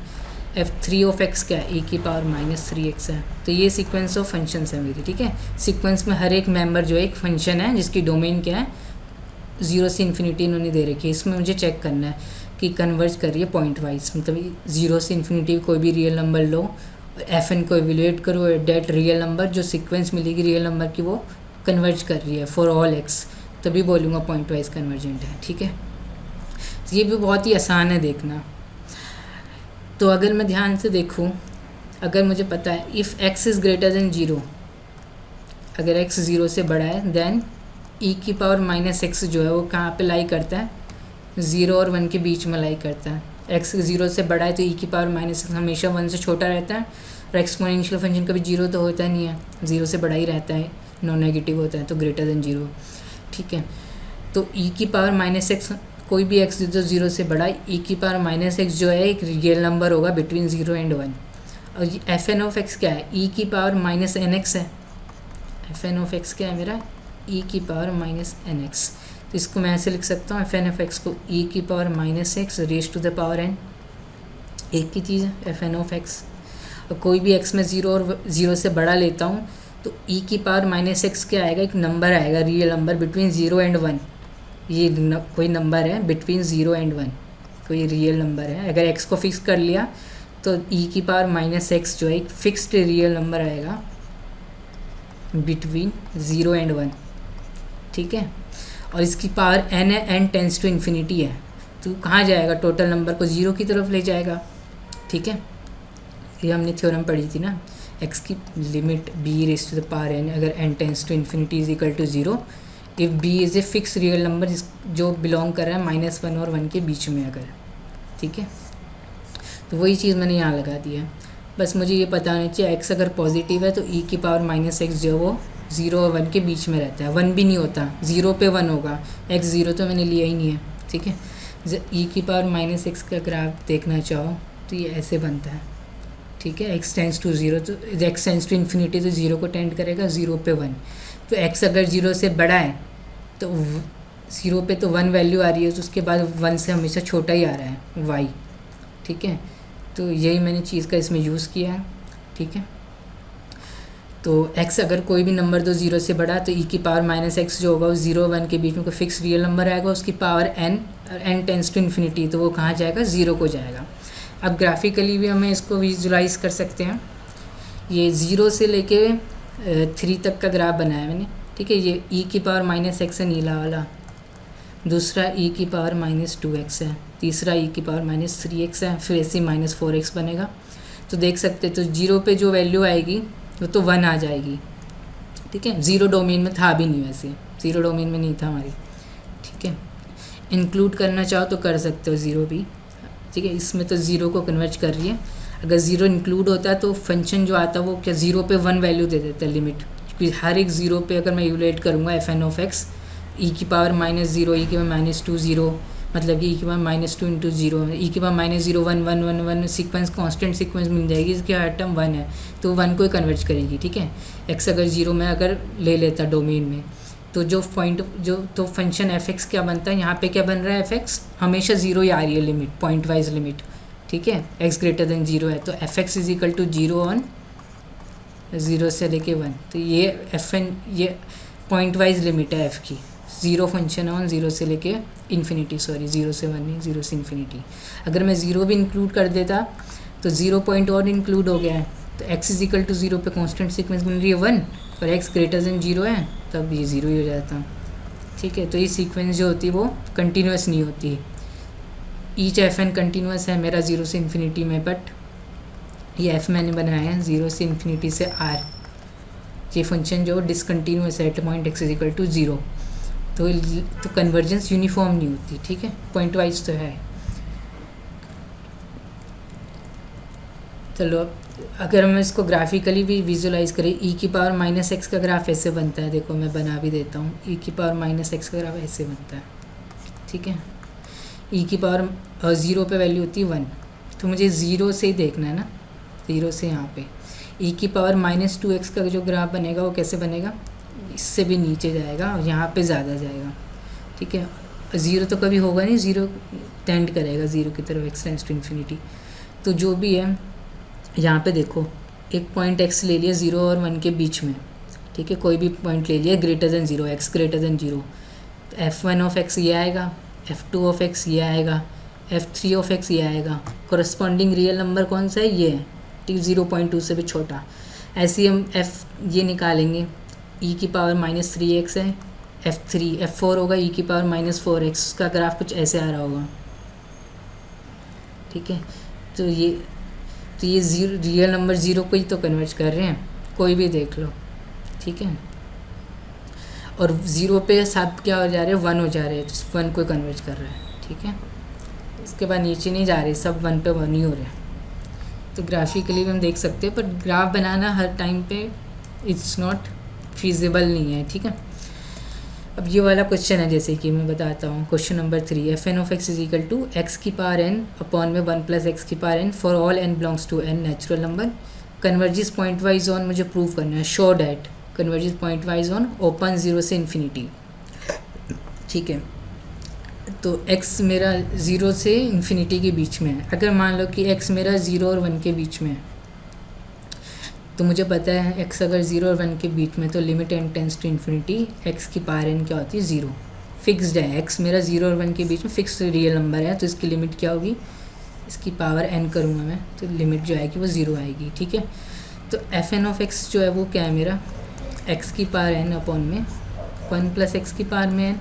f3 ऑफ x क्या है, ई की पावर -3x है। तो ये सीक्वेंस ऑफ फंक्शंस है मेरी, ठीक है। सीक्वेंस में हर एक मेंबर जो एक फंक्शन है जिसकी डोमेन क्या है 0 से इन्फिनिटी इन्होंने दे रखी है, इसमें मुझे चेक करना है कि कन्वर्ज कर रही है पॉइंट वाइज, मतलब 0 से इन्फिनिटी कोई भी रियल नंबर लो, एफ एन को इवेल्युएट करो, डेट रियल नंबर जो सीक्वेंस मिलेगी रियल नंबर की वो कन्वर्ज कर रही है फॉर ऑल एक्स, तभी बोलूँगा पॉइंट वाइज कन्वर्जेंट है, ठीक है। तो ये भी बहुत ही आसान है देखना। तो अगर मैं ध्यान से देखूं, अगर मुझे पता है if x is greater than 0, अगर x 0 से बड़ा है देन e की पावर माइनस एक्स जो है वो कहाँ पे लाई करता है, 0 और 1 के बीच में लाई करता है। x 0 से बड़ा है तो e की पावर माइनस एक्स हमेशा 1 से छोटा रहता है, और एक्सपोनेंशियल फंक्शन कभी 0 तो होता नहीं है, 0 से बड़ा ही रहता है, नॉन नेगेटिव होता है, तो ग्रेटर देन 0। ठीक है, तो e की पावर माइनस एक्स, कोई भी x जो 0 से बड़ा है, e की पावर माइनस एक्स जो है एक रियल नंबर होगा बिटवीन 0 एंड 1। और ये एफ एन ऑफ एक्स क्या है, e की पावर माइनस एन एक्स है। एफ एन ऑफ एक्स क्या है मेरा, e की पावर माइनस एन एक्स। तो इसको मैं ऐसे लिख सकता हूँ, एफ एन ऑफ एक्स को e की power minus x raise to the power n, एक ही चीज़ है एफ एन ऑफ एक्स। और कोई भी x में 0 और 0 से बड़ा लेता हूँ तो e की पावर माइनस एक्स क्या आएगा, एक नंबर आएगा, रियल नंबर बिटवीन 0 एंड 1। ये कोई नंबर है बिटवीन 0 एंड 1, कोई रियल नंबर है। अगर x को फिक्स कर लिया तो e की पावर माइनस एक्स जो है एक फिक्स्ड रियल नंबर आएगा बिटवीन 0 एंड 1। ठीक है, और इसकी पावर n है, n टेंस टू इन्फिनिटी है, तो कहाँ जाएगा, टोटल नंबर को 0 की तरफ ले जाएगा। ठीक है, ये हमने थ्योरम पढ़ी थी ना, x की limit b raise to the power n अगर n tends to infinity is equal to 0 if b is a fix real number जो बिलोंग कर रहा है -1 और 1 के बीच में अगर। ठीक है, तो वही चीज़ मैंने यहाँ लगा दी है। बस मुझे ये पता होना चाहिए x अगर पॉजिटिव है तो e की पावर माइनस एक्स जो है वो 0 और 1 के बीच में रहता है, 1 भी नहीं होता, 0 पे 1 होगा, x 0 तो मैंने लिया ही नहीं है। ठीक है, e की पावर माइनस एक्स का ग्राफ देखना चाहो तो ये ऐसे बनता है। ठीक है, x टेंस टू 0 तो x टेंस टू इन्फिनिटी तो 0 को टेंड करेगा, 0 पे 1। तो x अगर 0 से बड़ा है तो 0 पे तो 1 वैल्यू आ रही है, तो उसके बाद 1 से हमेशा छोटा ही आ रहा है y। ठीक है, तो यही मैंने चीज़ का इसमें यूज़ किया है। ठीक है, तो x अगर कोई भी नंबर दो 0 से बड़ा तो e की पावर माइनस एक्स जो होगा वो 0 1 के बीच में कोई फिक्स रियल नंबर आएगा, उसकी power n tends to infinity, तो वो कहाँ जाएगा, 0 को जाएगा। अब ग्राफिकली भी हमें इसको विजुलाइज कर सकते हैं। ये 0 से लेके 3 तक का ग्राफ बनाया मैंने। ठीक है, ये e की पावर माइनस एक्स है नीला वाला, दूसरा e की पावर माइनस 2x है, तीसरा e की पावर माइनस 3x है, फिर ऐसे माइनस 4x बनेगा। तो देख सकते तो 0 पे जो वैल्यू आएगी वो तो 1 आ जाएगी। ठीक है, 0 डोमेन में था भी नहीं, वैसे 0 डोमेन में नहीं था हमारी। ठीक है, इंक्लूड करना चाहो तो कर सकते हो 0 भी। ठीक है, इसमें तो 0 को कन्वर्ट कर रही है, अगर 0 इंक्लूड होता है तो फंक्शन जो आता है वो क्या 0 पे 1 वैल्यू दे देता है लिमिट, क्योंकि हर एक 0 पे अगर मैं यूलेट करूँगा एफ एन ऑफ एक्स ई की पावर माइनस 0 ई की पावर माइनस 2 0, मतलब कि ई की पावर माइनस 2 इंटू 0, ई की power minus 0 1 1 1 1 sequence constant sequence मिल जाएगी, इसकी हर टर्म 1 है तो 1 को ही कन्वर्ट करेगी। ठीक है, एक्स अगर 0 में अगर ले लेता डोमेन में तो जो पॉइंट जो तो फंक्शन एफ एक्स क्या बनता है, यहाँ पे क्या बन रहा है, एफ एक्स हमेशा 0 ही आ रही है लिमिट, पॉइंट वाइज लिमिट। ठीक है, एक्स ग्रेटर देन 0 है तो f x is equal to 0 on 0 से लेके 1, तो ये एफ एन ये पॉइंट वाइज लिमिट है एफ़ की। 0 फंक्शन ऑन 0 से लेके इन्फिनिटी, सॉरी 0 से 1 नहीं, 0 से इन्फिनिटी। अगर मैं 0 भी इंक्लूड कर देता तो 0 पॉइंट और इंक्लूड हो गया है, तो x इज इक्वल टू 0 पे कांस्टेंट सीक्वेंस मिल रही है 1 और x ग्रेटर देन 0 है तब ये 0 ही हो जाता। ठीक है, तो ये सीक्वेंस जो होती है वो कंटिन्यूस नहीं होती। ईच एफ एन कंटिन्यूस है मेरा 0 से इन्फिनिटी में, बट ये एफ मैंने बनाया है 0 से इन्फिनिटी से r, ये फंक्शन जो डिसकंटिन्यूस है at point x is equal to 0, तो कन्वर्जेंस यूनिफॉर्म नहीं होती। ठीक है, पॉइंट वाइज तो है। चलो अगर हम इसको ग्राफिकली भी विजुलाइज करें, e की पावर माइनस एक्स का ग्राफ ऐसे बनता है, देखो मैं बना भी देता हूँ, e की पावर माइनस एक्स का ग्राफ ऐसे बनता है। ठीक है, e की पावर 0 पे वैल्यू होती है 1, तो मुझे 0 से ही देखना है ना, 0 से यहाँ पे e की पावर माइनस 2x का जो ग्राफ बनेगा वो कैसे बनेगा, इससे भी नीचे जाएगा और यहाँ पे ज़्यादा जाएगा। ठीक है, 0 तो कभी होगा नहीं, 0 टेंड करेगा 0 की तरफ, x टेंड्स टू इन्फिनिटी। तो जो भी है यहाँ पे देखो, एक पॉइंट x ले लिया 0 और 1 के बीच में। ठीक है, कोई भी पॉइंट ले लिया greater than 0, x greater than 0, तो f1 ऑफ x ये आएगा, f2 ऑफ x ये आएगा, f3 ऑफ x ये आएगा। कॉरस्पॉन्डिंग रियल नंबर कौन सा है, ये है, ठीक, 0.2 से भी छोटा। ऐसे ही हम f ये निकालेंगे, e की पावर माइनस 3x है, f4 होगा e की पावर माइनस 4x, उसका ग्राफ कुछ ऐसे आ रहा होगा। ठीक है, तो ये ज़ीरो रियल नंबर ज़ीरो को ही तो कन्वर्ट कर रहे हैं, कोई भी देख लो, ठीक है। और ज़ीरो पे सब क्या हो जा रहे हैं, 1 हो जा रहे हैं, तो 1 को कन्वर्ट कर रहा है, ठीक है। इसके बाद नीचे नहीं जा रहे, सब 1 पे 1 ही हो रहे हैं। तो ग्राफिकली भी हम देख सकते हैं, पर ग्राफ बनाना हर टाइम पे इट्स नॉट फीजिबल नहीं है, ठीक है। अब ये वाला क्वेश्चन है, जैसे कि मैं बताता हूँ, question number 3, f N of x is equal to x की पावर एन अपॉन में 1 प्लस एक्स की power n for all n belongs to n natural number, converges point wise on, मुझे प्रूव करना है, show that converges point wise on open 0 से infinity, ठीक है। तो x मेरा 0 से इन्फिनिटी के बीच में है। अगर मान लो कि x मेरा 0 और 1 के बीच में है, तो मुझे पता है x अगर 0 और 1 के बीच में, तो limit n tends to infinity x की पावर n क्या होती है, 0, फिक्स्ड है। x मेरा 0 और 1 के बीच में फिक्स रियल नंबर है, तो इसकी लिमिट क्या होगी, इसकी पावर n करूँगा मैं, तो लिमिट जो आएगी वो 0 आएगी, ठीक है। तो एफ एन ऑफ एक्स जो है वो क्या है मेरा, x की पावर n अपॉन में 1 प्लस एक्स की पावर में n।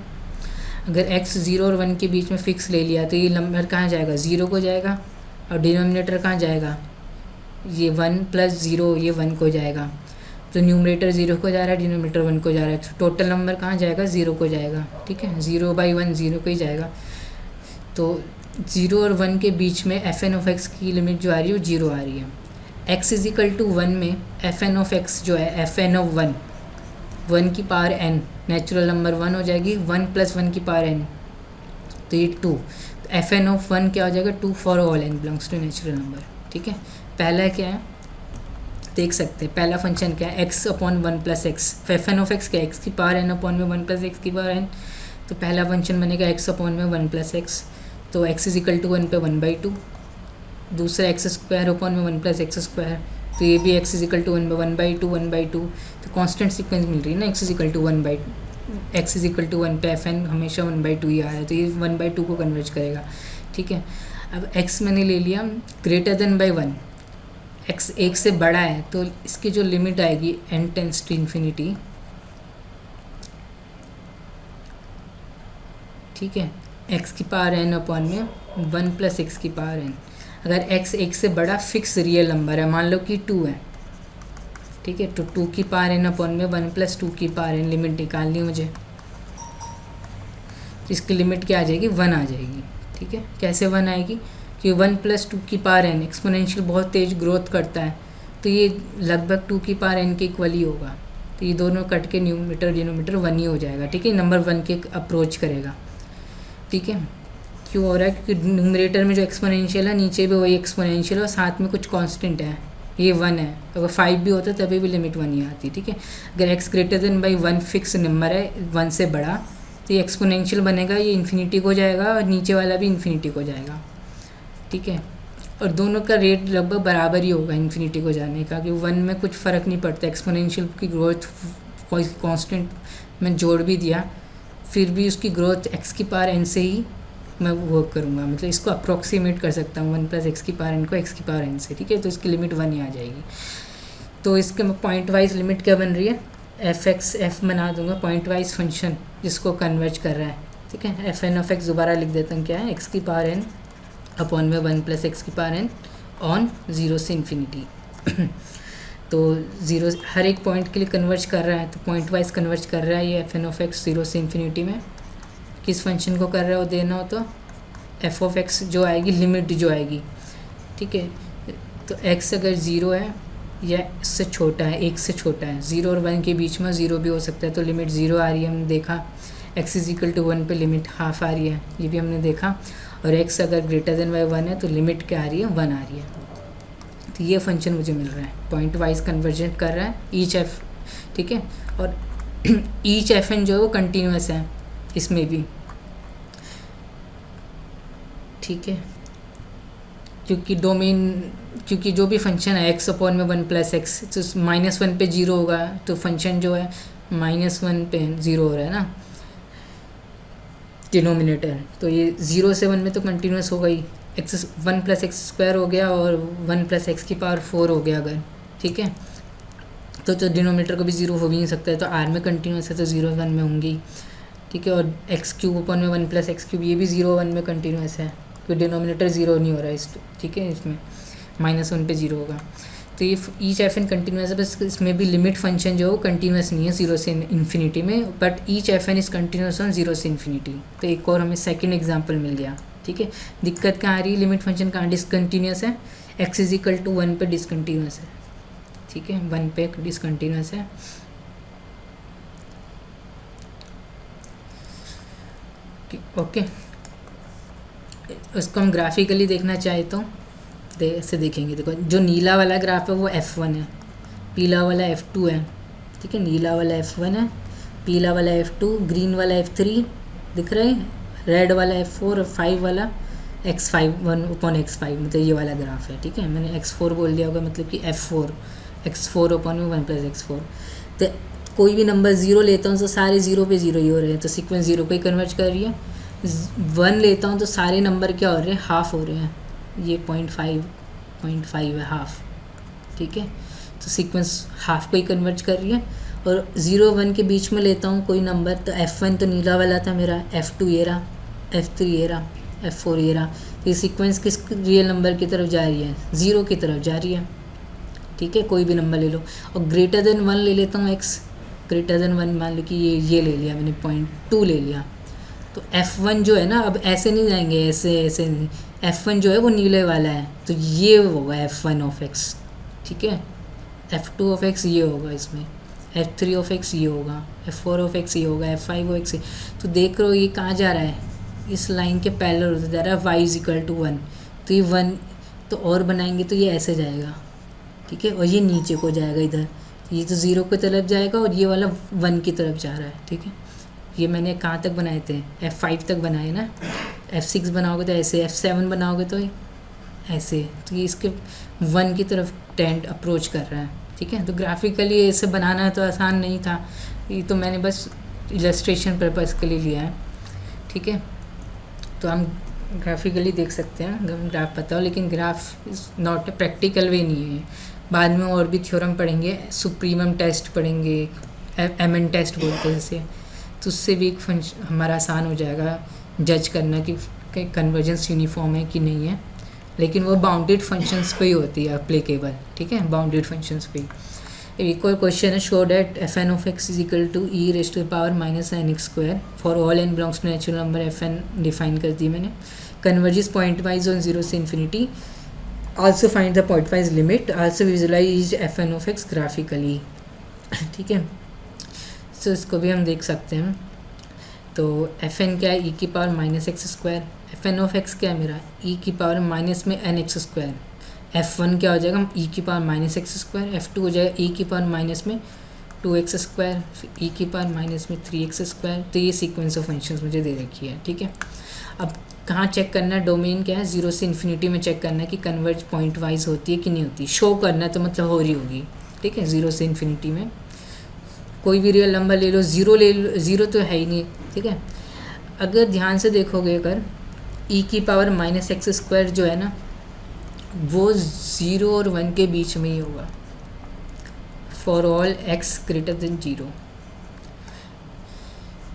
अगर x 0 और 1 के बीच में फ़िक्स ले लिया, तो ये नंबर कहाँ जाएगा, 0 को जाएगा, और डिनोमिनेटर कहाँ जाएगा, ये 1 प्लस 0 ये 1 को जाएगा, तो न्यूमरेटर 0 को जा रहा है, डिनोमिनेटर 1 को जा रहा है, तो टोटल नंबर कहाँ जाएगा, 0 को जाएगा, ठीक है। 0/1 0 को ही जाएगा। तो 0 और 1 के बीच में एफ एन ऑफ एक्स की लिमिट जो आ रही है वो 0 आ रही है। x इज इक्वल टू 1 में एफ एन ऑफ एक्स जो है, एफ एन ऑफ 1 की पावर n, नेचुरल नंबर 1 हो जाएगी, 1 प्लस 1 की पावर n, तो ये 2, तो एफ एन ऑफ 1 क्या हो जाएगा, 2 for all n belongs to natural number, ठीक है। पहला क्या है देख सकते हैं, पहला फंक्शन क्या है, x upon 1 plus x, f N of x क्या है, x की पावर n अपॉन में 1 प्लस एक्स की पावर n, तो पहला फंक्शन बनेगा x अपॉन में 1 प्लस एक्स, तो x इज इक्वल टू 1 पे 1/2, दूसरा एक्स स्क्वायर अपॉन में 1 प्लस एक्स स्क्वायर, तो ये भी x इज इक्वल टू 1 पे 1/2, तो कांस्टेंट सीक्वेंस मिल रही है ना, x इज इक्वल टू 1 पे एफ एन हमेशा 1/2 ही आया है, तो ये 1/2 को कन्वर्ट करेगा, ठीक है। अब x मैंने ले लिया ग्रेटर देन बाई 1, x 1 से बड़ा है, तो इसकी जो लिमिट आएगी n टेंस टू इन्फिनिटी, ठीक है, x की पावर n अपॉन में 1 प्लस एक्स की पावर n। अगर x 1 से बड़ा फिक्स रियल नंबर है, मान लो कि 2 है, ठीक है, तो 2 की पावर n अपॉन में 1 प्लस 2 की पावर n लिमिट निकालनी है मुझे, तो इसकी लिमिट क्या आ जाएगी, 1 आ जाएगी, ठीक है। कैसे 1 आएगी, कि 1 प्लस 2 की पावर n एक्सपोनेंशियल बहुत तेज़ ग्रोथ करता है, तो ये लगभग 2 की पावर n के इक्वल ही होगा, तो ये दोनों कट के न्यूमरेटर डिनोमिनेटर 1 ही हो जाएगा, ठीक है, नंबर 1 के अप्रोच करेगा, ठीक है। क्यों हो रहा है, क्योंकि न्यूमरेटर में जो एक्सपोनेंशियल है नीचे भी वही एक्सपोनेंशियल है, और साथ में कुछ कांस्टेंट है, ये 1 है, अगर 5 भी होता तभी भी लिमिट 1 ही आती, ठीक है। अगर x greater then by 1 fix number है 1 से बड़ा, तो ये एक्सपोनेंशियल बनेगा, ये इन्फिनिटी को जाएगा, और नीचे वाला भी इन्फिनिटी को जाएगा, ठीक है। और दोनों का रेट लगभग बराबर ही होगा इन्फिनिटी को जाने का, क्योंकि 1 में कुछ फ़र्क नहीं पड़ता, एक्सपोनेंशियल की ग्रोथ कोई कांस्टेंट में जोड़ भी दिया, फिर भी उसकी ग्रोथ x की पावर n से ही मैं वर्क करूँगा, मतलब इसको अप्रोक्सीमेट कर सकता हूँ 1 प्लस एक्स की पावर n को x की पावर n से, ठीक है, तो इसकी लिमिट 1 ही आ जाएगी। तो इसके पॉइंट वाइज लिमिट क्या बन रही है, f बना दूंगा पॉइंट वाइज फंक्शन जिसको कन्वर्ज कर रहा है, ठीक है। एफ एन ऑफ एक्स दोबारा लिख देता हूँ, क्या है, x की पावर n अपॉन में 1 प्लस एक्स की पावर n ऑन 0 से इन्फिनिटी। तो 0 हर एक पॉइंट के लिए कन्वर्ज कर रहा है, तो पॉइंट वाइज कन्वर्ज कर रहा है ये एफ एन ऑफ एक्स 0 से इन्फिनिटी में। किस फंक्शन को कर रहा है वो देना हो, तो एफ ऑफ एक्स जो आएगी, लिमिट जो आएगी, ठीक है। तो x अगर 0 है या इससे छोटा है, 1 से छोटा है, 0 और 1 के बीच में 0 भी हो सकता है, तो लिमिट 0 आ रही है, हमने देखा। x इज इक्वल टू 1 पे लिमिट हाफ आ रही है, ये भी हमने देखा। और x अगर ग्रेटर देन बाई 1 है, तो लिमिट क्या आ रही है, 1 आ रही है। तो ये फंक्शन मुझे मिल रहा है, पॉइंट वाइज कन्वर्जेंट कर रहा है ईच एफ, ठीक है। और ईच एफ एन जो है वो कंटिन्यूस है इसमें भी, ठीक है, क्योंकि जो भी फंक्शन है x अपॉन में 1 प्लस एक्स, तो -1 पे 0 होगा, तो फंक्शन जो है -1 पे 0 हो रहा है ना डिनोमिनेटर, तो ये 0 से 1 में तो कंटिन्यूस होगा ही, 1 प्लस एक्स स्क्वायर हो गया और 1 प्लस एक्स की पावर 4 हो गया अगर, ठीक है। तो डिनोमिनेटर को भी 0 हो भी नहीं सकता है, तो r में कंटिन्यूस है तो 0 1 में होंगी, ठीक है। और एक्स क्यूब अपॉन में 1 प्लस एक्स क्यूब, ये भी 0 1 में कंटिन्यूस है, कोई डिनोमिनेटर ज़ीरो नहीं हो रहा है इस, ठीक है, इसमें -1 पे 0 होगा। तो ये ईच एफ एन कंटिन्यूस है, बस इसमें भी लिमिट फंक्शन जो है वो कंटिन्यूस नहीं है 0 से इन्फिनिटी में, but each f n is continuous on 0 से इन्फिनिटी। तो एक और हमें सेकंड एग्जांपल मिल गया, ठीक है। दिक्कत कहाँ आ रही है, लिमिट फंक्शन कहाँ डिसकंटिन्यूस है, x इज इक्वल टू 1 पे डिसकंटिन्यूस है, ठीक है, 1 पे डिसकंटिन्यूस है। ओके, उसको हम ग्राफिकली देखना चाहे तो ऐसे देखेंगे। देखो जो नीला वाला ग्राफ है वो f1 है, पीला वाला f2 है, ठीक है, नीला वाला f1 है, पीला वाला f2, ग्रीन वाला f3 दिख रहा है, रेड वाला f4 और 5 वाला x5, 1/x5, मतलब ये वाला ग्राफ है, ठीक है। मैंने x4 बोल दिया होगा, मतलब कि f4 1 + x4। तो कोई भी नंबर 0 लेता हूँ तो सारे 0 पे 0 ही हो रहे हैं, तो सीक्वेंस 0 को ही कन्वर्ट कर रही है। 1 लेता हूँ तो सारे नंबर क्या हो रहे हैं, हाफ हो रहे हैं, ये 0.5 है, हाफ, ठीक है। तो सीक्वेंस हाफ को ही कन्वर्ट कर रही है। और 0 1 के बीच में लेता हूँ कोई नंबर, तो f1 तो नीला वाला था मेरा, f2 ये रहा, f3 ये रहा, f4 ये रहा। तो ये सीक्वेंस किस रियल नंबर की तरफ जा रही है, 0 की तरफ जा रही है, ठीक है। कोई भी नंबर ले लो, और ग्रेटर देन 1 ले लेता हूँ, x ग्रेटर देन 1 मान लो कि ये ले लिया मैंने, 0.2 ले लिया। तो f1 जो है ना, अब ऐसे नहीं जाएंगे, ऐसे नहीं, f1 जो है वो नीले वाला है, तो ये होगा f1 ऑफ x, ठीक है। f2 ऑफ x ये होगा, इसमें f3 ऑफ x ये होगा, f4 ऑफ x ये होगा, f5 ऑफ x। तो देख रहे हो ये कहाँ जा रहा है, इस लाइन के पैरेलल होता जा रहा है, y = 1। तो ये 1 तो और बनाएंगे तो ये ऐसे जाएगा, ठीक है, और ये नीचे को जाएगा इधर, ये तो 0 की तरफ जाएगा और ये वाला 1 की तरफ जा रहा है, ठीक है। ये मैंने कहाँ तक बनाए थे, f5 तक बनाए ना, f6 बनाओगे तो ऐसे, f7 बनाओगे तो ऐसे, तो ये इसके 1 की तरफ टेंड अप्रोच कर रहा है, ठीक है। तो ग्राफिकली ऐसे बनाना तो आसान नहीं था, ये तो मैंने बस इलस्ट्रेशन पर्पज़ के लिए लिया है, ठीक है। तो हम ग्राफिकली देख सकते हैं अगर हम ग्राफ पता हो, लेकिन graph is not a practical way नहीं है। बाद में और भी थ्योरम पढ़ेंगे, सुप्रीमम टेस्ट पढ़ेंगे, एमएन टेस्ट बोलते हैं जैसे, तो उससे भी हमारा आसान हो जाएगा जज करना कि कन्वर्जेंस यूनिफॉर्म है कि नहीं है। लेकिन वो बाउंडेड फंक्शंस पे ही होती है अप्लीकेबल, ठीक है, बाउंडेड फंक्शंस पे। एक और क्वेश्चन है, show that fn of x = e⁻⁻ nx² for all n belongs to natural number fn define कर दी मैंने, कन्वर्जेस पॉइंट वाइज ऑन 0 से infinity, also find the point wise limit, also visualise fn of x graphically, ठीक है। तो इसको भी हम देख सकते हैं। तो fn क्या है, e⁻⁻x², fn of x क्या है मेरा, e⁻⁻n(x²), f1 क्या हो जाएगा, e⁻⁻x², f2 हो जाएगा e⁻⁻2x², फिर e⁻⁻3x²। तो ये सीक्वेंस ऑफ फंक्शंस मुझे दे रखी है, ठीक है। अब कहाँ चेक करना है, डोमेन क्या है, 0 से इन्फिनिटी में चेक करना है कि कन्वर्ज पॉइंट वाइज होती है कि नहीं होती, शो करना है तो मतलब हो रही होगी, ठीक है। 0 से इन्फिनिटी में कोई भी रियल नंबर ले लो, 0 ले लो, 0 तो है ही नहीं, ठीक है। अगर ध्यान से देखोगे, अगर e⁻⁻x² जो है ना, वो 0 और 1 के बीच में ही होगा, फॉर ऑल x > 0,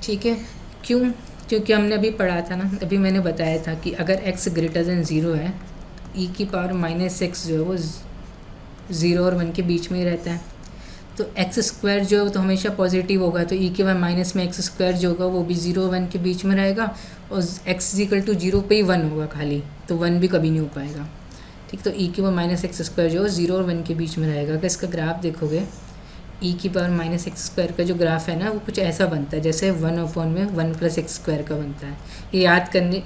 ठीक है। क्यों, क्योंकि हमने अभी पढ़ा था ना, अभी मैंने बताया था कि अगर x > 0 है, e⁻⁻x जो है वो 0 और 1 के बीच में ही रहता है, तो x² जो है तो हमेशा पॉजिटिव होगा, तो e⁻⁻x² जो होगा वो भी 0 और 1 के बीच में रहेगा, और x = 0 पे ही 1 होगा खाली, तो 1 भी कभी नहीं हो पाएगा, ठीक। तो e⁻⁻x² जो 0 और 1 के बीच में रहेगा। अगर इसका ग्राफ देखोगे, e⁻⁻x² का जो ग्राफ है ना, वो कुछ ऐसा बनता है जैसे 1/1 + x² का बनता है। ये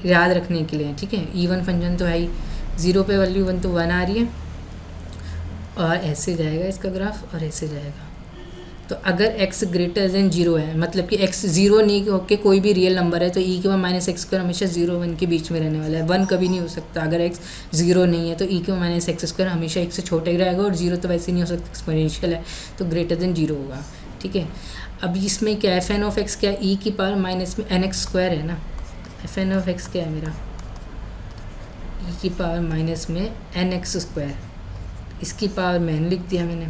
याद रखने के लिए, ठीक है। इवन फंक्शन तो है ही, 0 पे वैल्यू 1 तो 1 आ रही है, और ऐसे जाएगा इसका ग्राफ और ऐसे जाएगा। तो अगर x > 0 है, मतलब कि x 0 नहीं होके कोई भी रियल नंबर है, तो e⁻⁻x² हमेशा 0 1 के बीच में रहने वाला है, 1 कभी नहीं हो सकता। अगर x 0 नहीं है तो e⁻⁻x² हमेशा 1 से छोटा ही रहेगा, और 0 तो वैसे नहीं हो सकता, एक्सपोनेंशियल है, तो > 0 होगा, ठीक है। अब इसमें क्या है, fn of x क्या है, e⁻⁻nx² है ना, fn of x क्या है मेरा, e⁻⁻nx², इसकी पावर मैंने लिख दिया मैंने।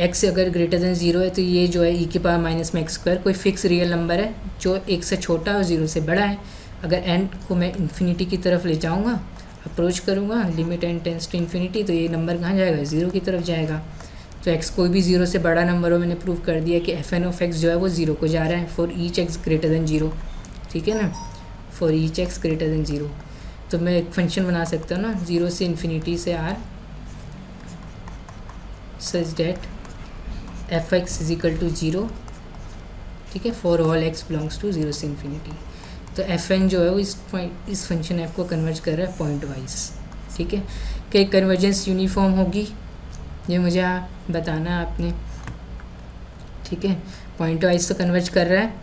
x अगर > 0 है तो ये जो है e⁻⁻x² कोई फिक्स रियल नंबर है जो 1 से छोटा और 0 से बड़ा है, अगर n को मैं इन्फिनिटी की तरफ ले जाऊँगा, अप्रोच करूँगा, limit n tends to infinity, तो ये नंबर कहाँ जाएगा, 0 की तरफ जाएगा। तो x कोई भी 0 से बड़ा नंबर हो, मैंने प्रूव कर दिया कि fn ऑफ x जो है वो 0 को जा रहा है for each x greater than 0, ठीक है ना, for each x greater than 0। तो मैं एक फंक्शन बना सकता हूँ ना 0 से इन्फिनिटी से r such that fx is equal to 0, ठीक है, for all x belongs to 0 से इन्फिनिटी। तो fn जो है वो इस फंक्शन f को कन्वर्ज कर रहा है पॉइंट वाइज, ठीक है। कि कन्वर्जेंस यूनिफॉर्म होगी ये मुझे बताना है आपने, ठीक है। पॉइंट वाइज तो कन्वर्ज कर रहा है,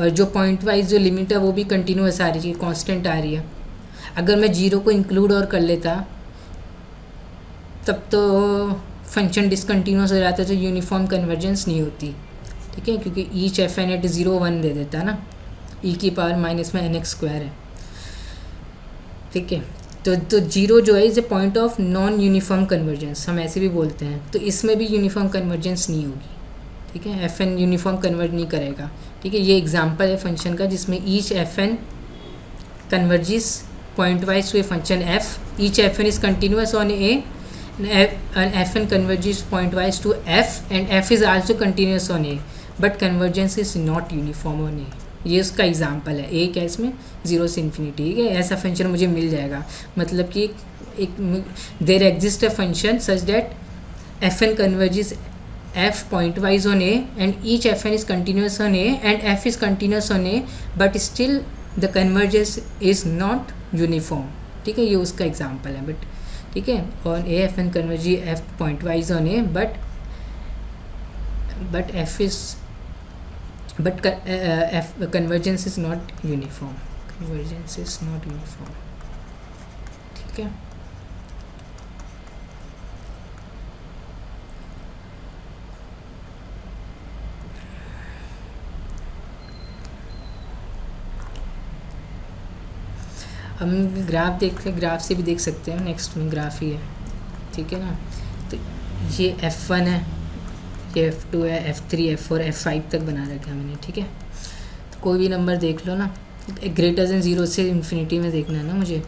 और जो पॉइंट वाइज जो लिमिट है वो भी कंटिन्यूस आ रही है, कांस्टेंट आ रही है। अगर मैं 0 को इंक्लूड और कर लेता तब तो फंक्शन डिसकंटिन्यूस हो जाता, तो यूनिफॉर्म कन्वर्जेंस नहीं होती, ठीक है, क्योंकि ईच fn एट 0 1 दे देता ना, e की पावर माइनस में nx स्क्वायर है, ठीक है। तो 0 जो है is a point of non uniform convergence, हम ऐसे भी बोलते हैं। तो इसमें भी यूनिफॉर्म कन्वर्जेंस नहीं होगी, ठीक है, fn यूनिफॉर्म कन्वर्ट नहीं करेगा, ठीक है। ये एग्जांपल है फंक्शन का जिसमें each fn converges point wise to a function f, each fn is continuous on a and fn converges pointwise to f and f is also continuous on a but convergence is not uniform on a। ये उसका example है, एक है इसमें 0 से infinity, ठीक है। ऐसा फंक्शन मुझे मिल जाएगा, मतलब कि एक there exist a function such that fn converges f pointwise on a and each fn is continuous on a and f is continuous on a but still the convergence is not uniform, ठीक है। ये उसका example है, but ठीक है, on A f n converges f point wise on A but f is but f convergence is not uniform, convergence is not uniform, ठीक है। हम ग्राफ देखते हैं, ग्राफ से भी देख सकते हैं, नेक्स्ट में ग्राफ ही है, ठीक है ना। तो ये F1 है, ये F2 है, F3 F4 F5 तक बना रखा है मैंने, ठीक है। तो कोई भी नंबर देख लो ना, ग्रेटर देन 0 से इन्फिनिटी में देखना है ना मुझे,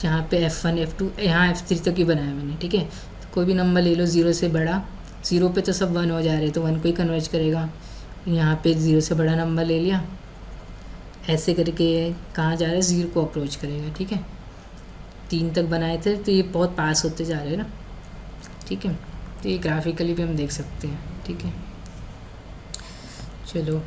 यहाँ पे F1 F2 यहाँ F3 तक ही बनाया मैंने, ठीक है। तो कोई भी नंबर ले लो 0 से बड़ा, 0 पे तो सब 1 हो जा रहे, तो 1 को ही कन्वर्ज करेगा। यहाँ पे 0 से बड़ा नंबर ले लिया, ऐसे करके कहाँ जा रहा है, 0 को अप्रोच करेगा, ठीक है। 3 तक बनाए थे तो ये बहुत पास होते जा रहे हैं ना, ठीक है। तो ये ग्राफिकली भी हम देख सकते हैं, ठीक है। चलो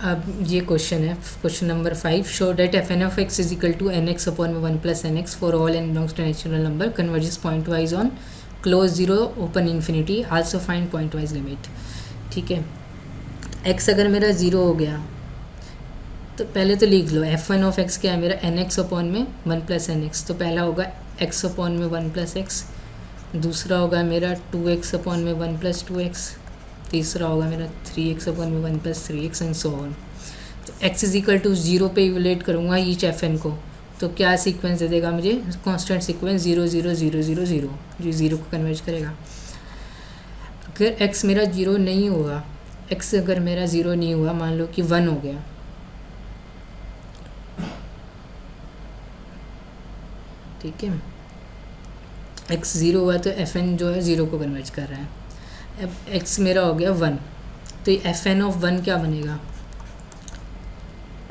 अब ये क्वेश्चन है, question number 5, show that fn of x is equal to nx upon में 1 plus nx for all n belongs to natural number converges point wise on close 0 open infinity, also find point wise limit, ठीक है। x अगर मेरा 0 हो गया तो पहले तो लिख लो f1 ऑफ x क्या है मेरा, nx अपॉन में 1 प्लस nx। तो पहला होगा x अपॉन में 1 प्लस x, दूसरा होगा मेरा 2x अपॉन में 1 प्लस 2x, तीसरा होगा मेरा 3x अपॉन में 1 plus 3x and so on. तो x इज इक्वल टू 0 पे इवैल्यूएट करूँगा ईच fn को, तो क्या सीक्वेंस दे देगा मुझे, कांस्टेंट सीक्वेंस 0 0 0 0 0, जो 0 को कन्वर्ज करेगा। अगर x मेरा 0 नहीं हुआ, x अगर मेरा 0 नहीं हुआ, मान लो कि 1 हो गया, ठीक है, x 0 हुआ तो fn जो है 0 को कन्वर्ज कर रहा है। अब x मेरा हो गया 1, तो ये fn ऑफ 1 क्या बनेगा,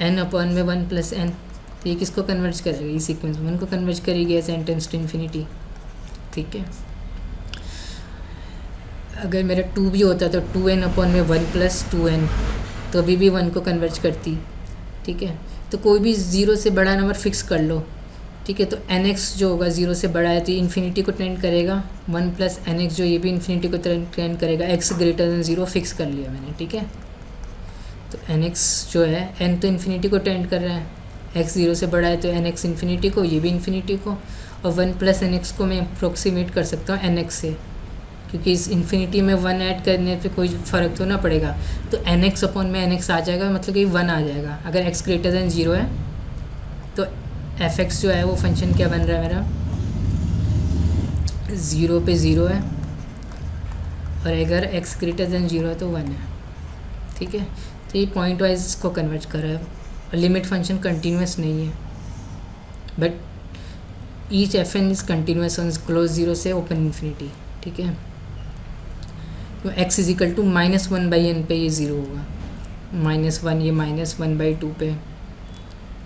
n अपॉन में 1 प्लस n, तो ये किसको कन्वर्ज करेगा, ये सीक्वेंस 1 को कन्वर्ज करेगी as n tends to infinity, ठीक है। अगर मेरा 2 भी होता तो 2n अपॉन में 1 प्लस 2n, तो अभी भी 1 को कन्वर्ज करती, ठीक है। तो कोई भी 0 से बड़ा नंबर फिक्स कर लो, ठीक है। तो nx जो होगा 0 से बड़ा है तो ये इन्फिनिटी को टेंड करेगा, 1 प्लस nx जो ये भी इन्फिनिटी को टेंड करेगा, x ग्रेटर देन 0 फिक्स कर लिया मैंने, ठीक है। तो nx जो है, n तो इन्फिनिटी को टेंड कर रहा है, x 0 से बड़ा है तो nx इन्फिनिटी को, ये भी इन्फिनिटी को, और 1 प्लस nx को मैं अप्रोक्सीमेट कर सकता हूँ nx से, क्योंकि इस इन्फिनिटी में 1 ऐड करने पे कोई फ़र्क तो ना पड़ेगा। तो nx अपॉन में nx आ जाएगा, मतलब कि 1 आ जाएगा। अगर x ग्रेटर देन 0 है तो fx जो है वो फंक्शन क्या बन रहा है मेरा, 0 पे 0 है, और अगर x ग्रेटर देन 0 है तो 1 है, ठीक है। तो ये पॉइंट वाइज को कन्वर्ट कर रहा है, और लिमिट फंक्शन कंटिन्यूस नहीं है, but each f n is continuous on close zero से ओपन इन्फिनिटी, ठीक है। तो x is equal to -1/n पे ये ज़ीरो होगा, -1 ये -1/2 पे,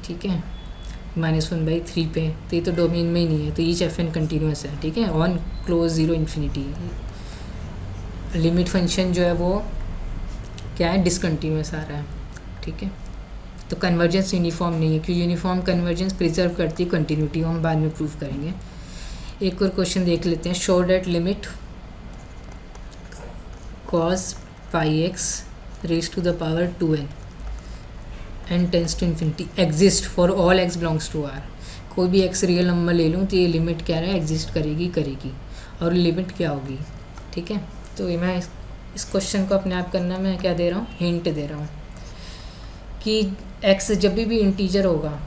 ठीक है, -1/3 पे, तो ये तो डोमेन में ही नहीं है, तो ईच एफ एन कंटिन्यूस है, ठीक है, on close zero infinity. Limit function जो है वो क्या है, डिसकंटिन्यूस आ रहा है, ठीक है। तो कन्वर्जेंस यूनिफॉर्म नहीं है, क्योंकि यूनिफॉर्म कन्वर्जेंस प्रिजर्व करती है कंटिन्यूटी, हम बाद में प्रूव करेंगे। एक और क्वेश्चन देख लेते हैं। Show that limit cos pi x raised to the power 2n n tends to infinity exist for all x belongs to R। कोई भी x रियल नंबर ले लूँ तो ये लिमिट क्या है, एग्जिस्ट करेगी, और लिमिट क्या होगी, ठीक है। तो ये मैं इस क्वेश्चन को अपने आप करना, मैं क्या दे रहा हूँ, हिंट दे रहा हूँ कि x जब भी इंटीजर होगा,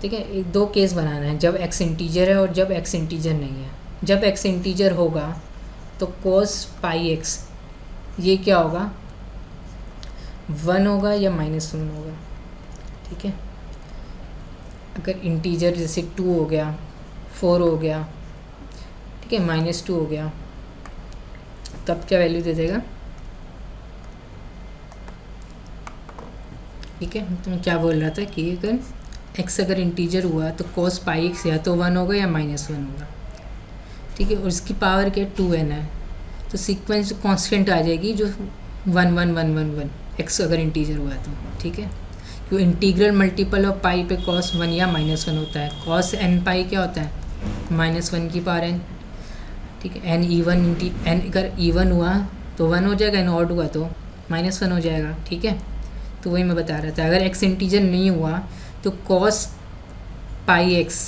ठीक है, दो केस बनाना है, जब x इंटीजर है और जब x इंटीजर नहीं है। जब x इंटीजर होगा तो cos pi x ये क्या होगा, 1 होगा या -1 होगा, ठीक है। अगर इंटीजर जैसे 2 हो गया, 4 हो गया, ठीक है, -2 हो गया, तब क्या वैल्यू दे देगा, ठीक है। तो मैं क्या बोल रहा था कि अगर x अगर इंटीजर हुआ तो cos pi x या तो 1 होगा या -1 होगा, ठीक है, और इसकी पावर क्या 2n है, तो सीक्वेंस कांस्टेंट आ जाएगी जो 1 1 1 1 1 x अगर इंटीजर हुआ तो, ठीक है। क्यों इंटीग्रल मल्टीपल ऑफ पाई पे cos 1 या -1 होता है। cos n पाई क्या होता है, -1 की पावर n, ठीक है। n अगर इवन हुआ तो 1 हो जाएगा, n ऑड हुआ तो -1 हो जाएगा, ठीक है। तो वही मैं बता रहा था, अगर x इंटीजर नहीं हुआ तो cos पाई x,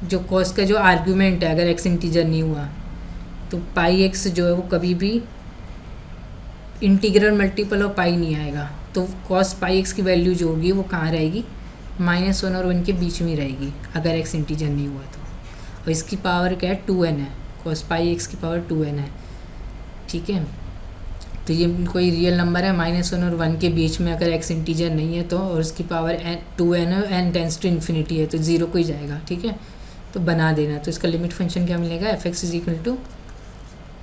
जो cos का जो आर्ग्यूमेंट है, अगर x इंटीजर नहीं हुआ तो पाई एक्स जो है वो कभी भी इंटीग्रल मल्टीपल ऑफ पाई नहीं आएगा। तो cos पाई एक्स की वैल्यू जो होगी वो कहाँ रहेगी, -1 और 1 के बीच में रहेगी, अगर एक्स इंटीजर नहीं हुआ तो। और इसकी पावर क्या है, 2n है, cos पाई एक्स की पावर 2n है, ठीक है। तो ये कोई रियल नंबर है, -1 और 1 के बीच में अगर एक्स इंटीजर नहीं है तो, और उसकी पावर 2n है, n टेंस टू इन्फिनिटी है, तो 0 को ही जाएगा, ठीक है। तो बना देना, तो इसका लिमिट फंक्शन क्या मिलेगा, f(x) is equal to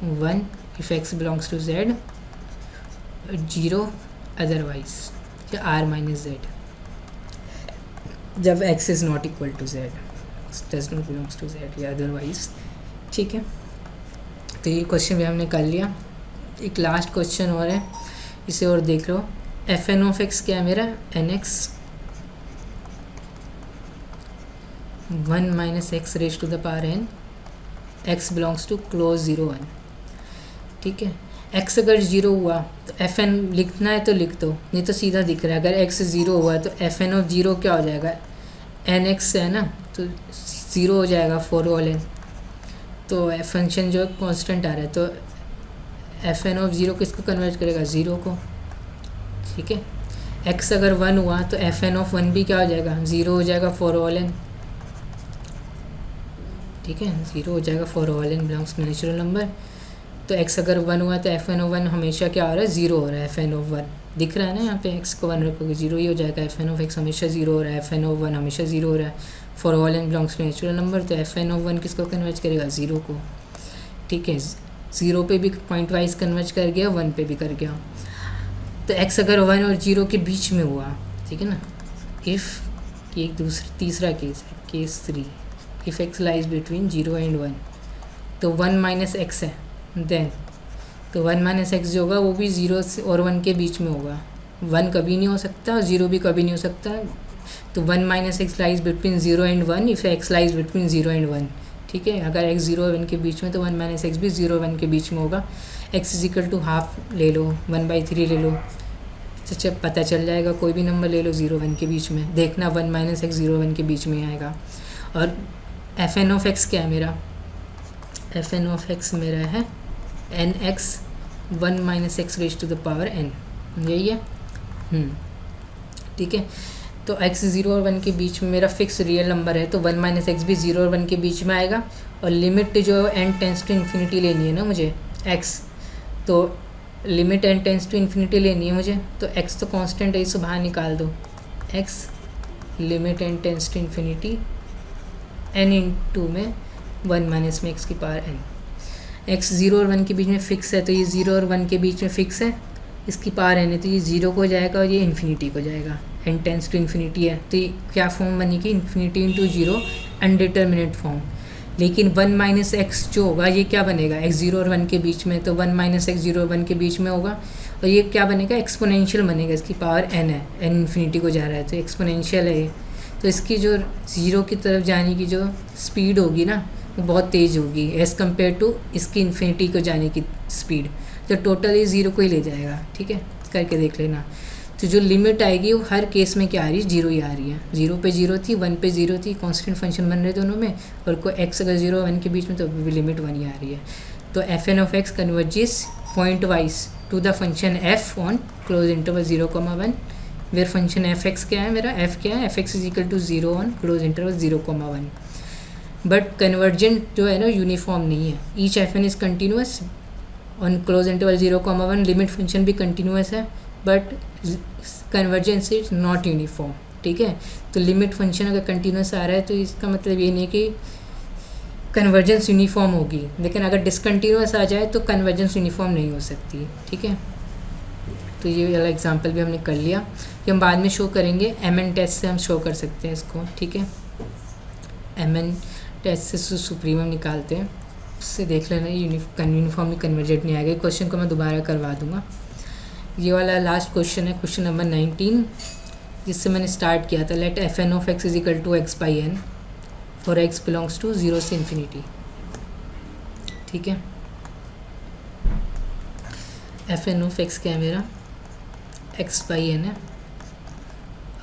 1 if x belongs to z, 0 otherwise, या r minus z, जब x is not equal to z, does not belongs to z या otherwise, ठीक है। तो ये क्वेश्चन भी हमने कर लिया। एक लास्ट क्वेश्चन और है, इसे और देख लो। fn of x क्या है मेरा, nx 1 minus x raised to the power n, x belongs to close 0 1, ठीक है। x अगर 0 हुआ तो fn लिखना है तो लिख दो, नहीं तो सीधा दिख रहा है, अगर x 0 हुआ तो fn ऑफ 0 क्या हो जाएगा, nx है ना, तो 0 हो जाएगा फॉर ऑल n। तो फंक्शन जो है कांस्टेंट आ रहा है, तो fn ऑफ 0 किसको कन्वर्ट करेगा, 0 को, ठीक है। x अगर 1 हुआ तो fn ऑफ 1 भी क्या हो जाएगा, 0 हो जाएगा फॉर ऑल n, ठीक है, 0 हो जाएगा for all n belongs to natural number. तो x अगर 1 हुआ तो fn ऑफ 1 हमेशा क्या हो रहा है, 0 हो रहा है, fn ऑफ 1 दिख रहा है ना यहाँ पे, x को 1 रखोगे 0 ही हो जाएगा, fn ऑफ x हमेशा 0 हो रहा है, fn ऑफ 1 हमेशा 0 हो रहा है, for all n belongs to natural number. तो fn ऑफ 1 किसको कन्वर्ट करेगा, 0 को, ठीक है। 0 पे भी पॉइंट वाइज कन्वर्ट कर गया, 1 पे भी कर गया। तो x अगर 1 और 0 के बीच में हुआ, ठीक है ना, इफ़, एक तीसरा केस है, case 3, if x lies between 0 and 1, तो 1 माइनस एक्स है, देन तो 1 माइनस एक्स जो होगा वो भी 0 और 1 के बीच में होगा, 1 कभी नहीं हो सकता और 0 भी कभी नहीं हो सकता। तो 1 minus x lies between 0 and 1 if x lies between 0 and 1, ठीक है। अगर x 0 और 1 के बीच में तो 1 माइनस एक्स भी 0 और 1 के बीच में होगा। x is equal to half ले लो, 1/3 ले लो, अच्छा पता चल जाएगा, कोई भी नंबर ले लो 0 1 के बीच में, देखना 1 माइनस एक्स 0 1 के बीच में आएगा। और fn ऑफ x क्या है मेरा, fn ऑफ x मेरा है nx 1 minus x raise to the power n, यही है, ठीक है। तो x 0 और 1 के बीच में मेरा फिक्स रियल नंबर है, तो 1 माइनस एक्स भी 0 और 1 के बीच में आएगा। और लिमिट जो n टेंस टू इन्फिनिटी लेनी है ना मुझे x, तो limit n tends to infinity लेनी है मुझे, तो x तो कांस्टेंट है, इसे बाहर निकाल दो, x limit n tends to infinity n into में 1 माइनस में x की पावर n। x 0 और 1 के बीच में फिक्स है, तो ये 0 और 1 के बीच में फिक्स है, इसकी पावर n है, तो ये 0 को जाएगा और ये इन्फिनिटी को जाएगा। n टेंस टू इन्फिनिटी है, तो ये क्या फॉर्म बनेगी, इन्फिनिटी इंटू 0 अनडिटर्मिनेट फॉर्म। लेकिन 1 माइनस एक्स जो होगा ये क्या बनेगा, x 0 और 1 के बीच में, तो 1 माइनस एक्स 0 और 1 के बीच में होगा, और ये क्या बनेगा, एक्सपोनेंशियल बनेगा, इसकी पावर n है, n इन्फिनिटी को जा रहा है तो एक्सपोनेंशियल है ये। तो इसकी जो 0 की तरफ जाने की जो स्पीड होगी ना वो बहुत तेज़ होगी एज़ कम्पेयर टू इसकी इन्फिनिटी को जाने की स्पीड। तो टोटल ये 0 को ही ले जाएगा। ठीक है, करके देख लेना। तो जो लिमिट आएगी वो हर केस में क्या आ रही है, 0 ही आ रही है। 0 पे 0 थी, 1 पे 0 थी, कांस्टेंट फंक्शन बन रहे दोनों में, और कोई x अगर 0 और 1 के बीच में तो भी लिमिट 1 ही आ रही है। तो fn of x converges point wise to the function f on close interval 0,1 where function fx क्या है मेरा, f क्या है, fx is equal to 0 on close interval 0,1। But convergent जो है ना यूनिफॉर्म नहीं है। Each fn is continuous on close interval 0,1, limit function भी कंटिन्यूस है but convergence is not uniform. ठीक है, तो लिमिट फंक्शन अगर कंटिन्यूस आ रहा है तो इसका मतलब ये नहीं कि कन्वर्जेंस यूनिफॉर्म होगी, लेकिन अगर डिसकंटिन्यूस आ जाए तो कन्वर्जेंस यूनिफॉर्म नहीं हो सकती। ठीक है, तो ये वाला एग्जांपल भी हमने कर लिया, कि हम बाद में शो करेंगे। एमएन टेस्ट से हम शो कर सकते हैं इसको। ठीक है, एमएन टेस्ट से सुप्रीमम निकालते हैं, उससे देख लेना यूनिफॉर्मली कन्वर्जेंट नहीं आएगा। क्वेश्चन को मैं दोबारा करवा दूंगा। ये वाला लास्ट क्वेश्चन है, क्वेश्चन नंबर 19, जिससे मैंने स्टार्ट किया था। Let f N of x is equal to x by n for x belongs to 0 से इन्फिनिटी। ठीक है, एफ एन ऑफ एक्स क्या है मेरा, एक्स बाई एन है,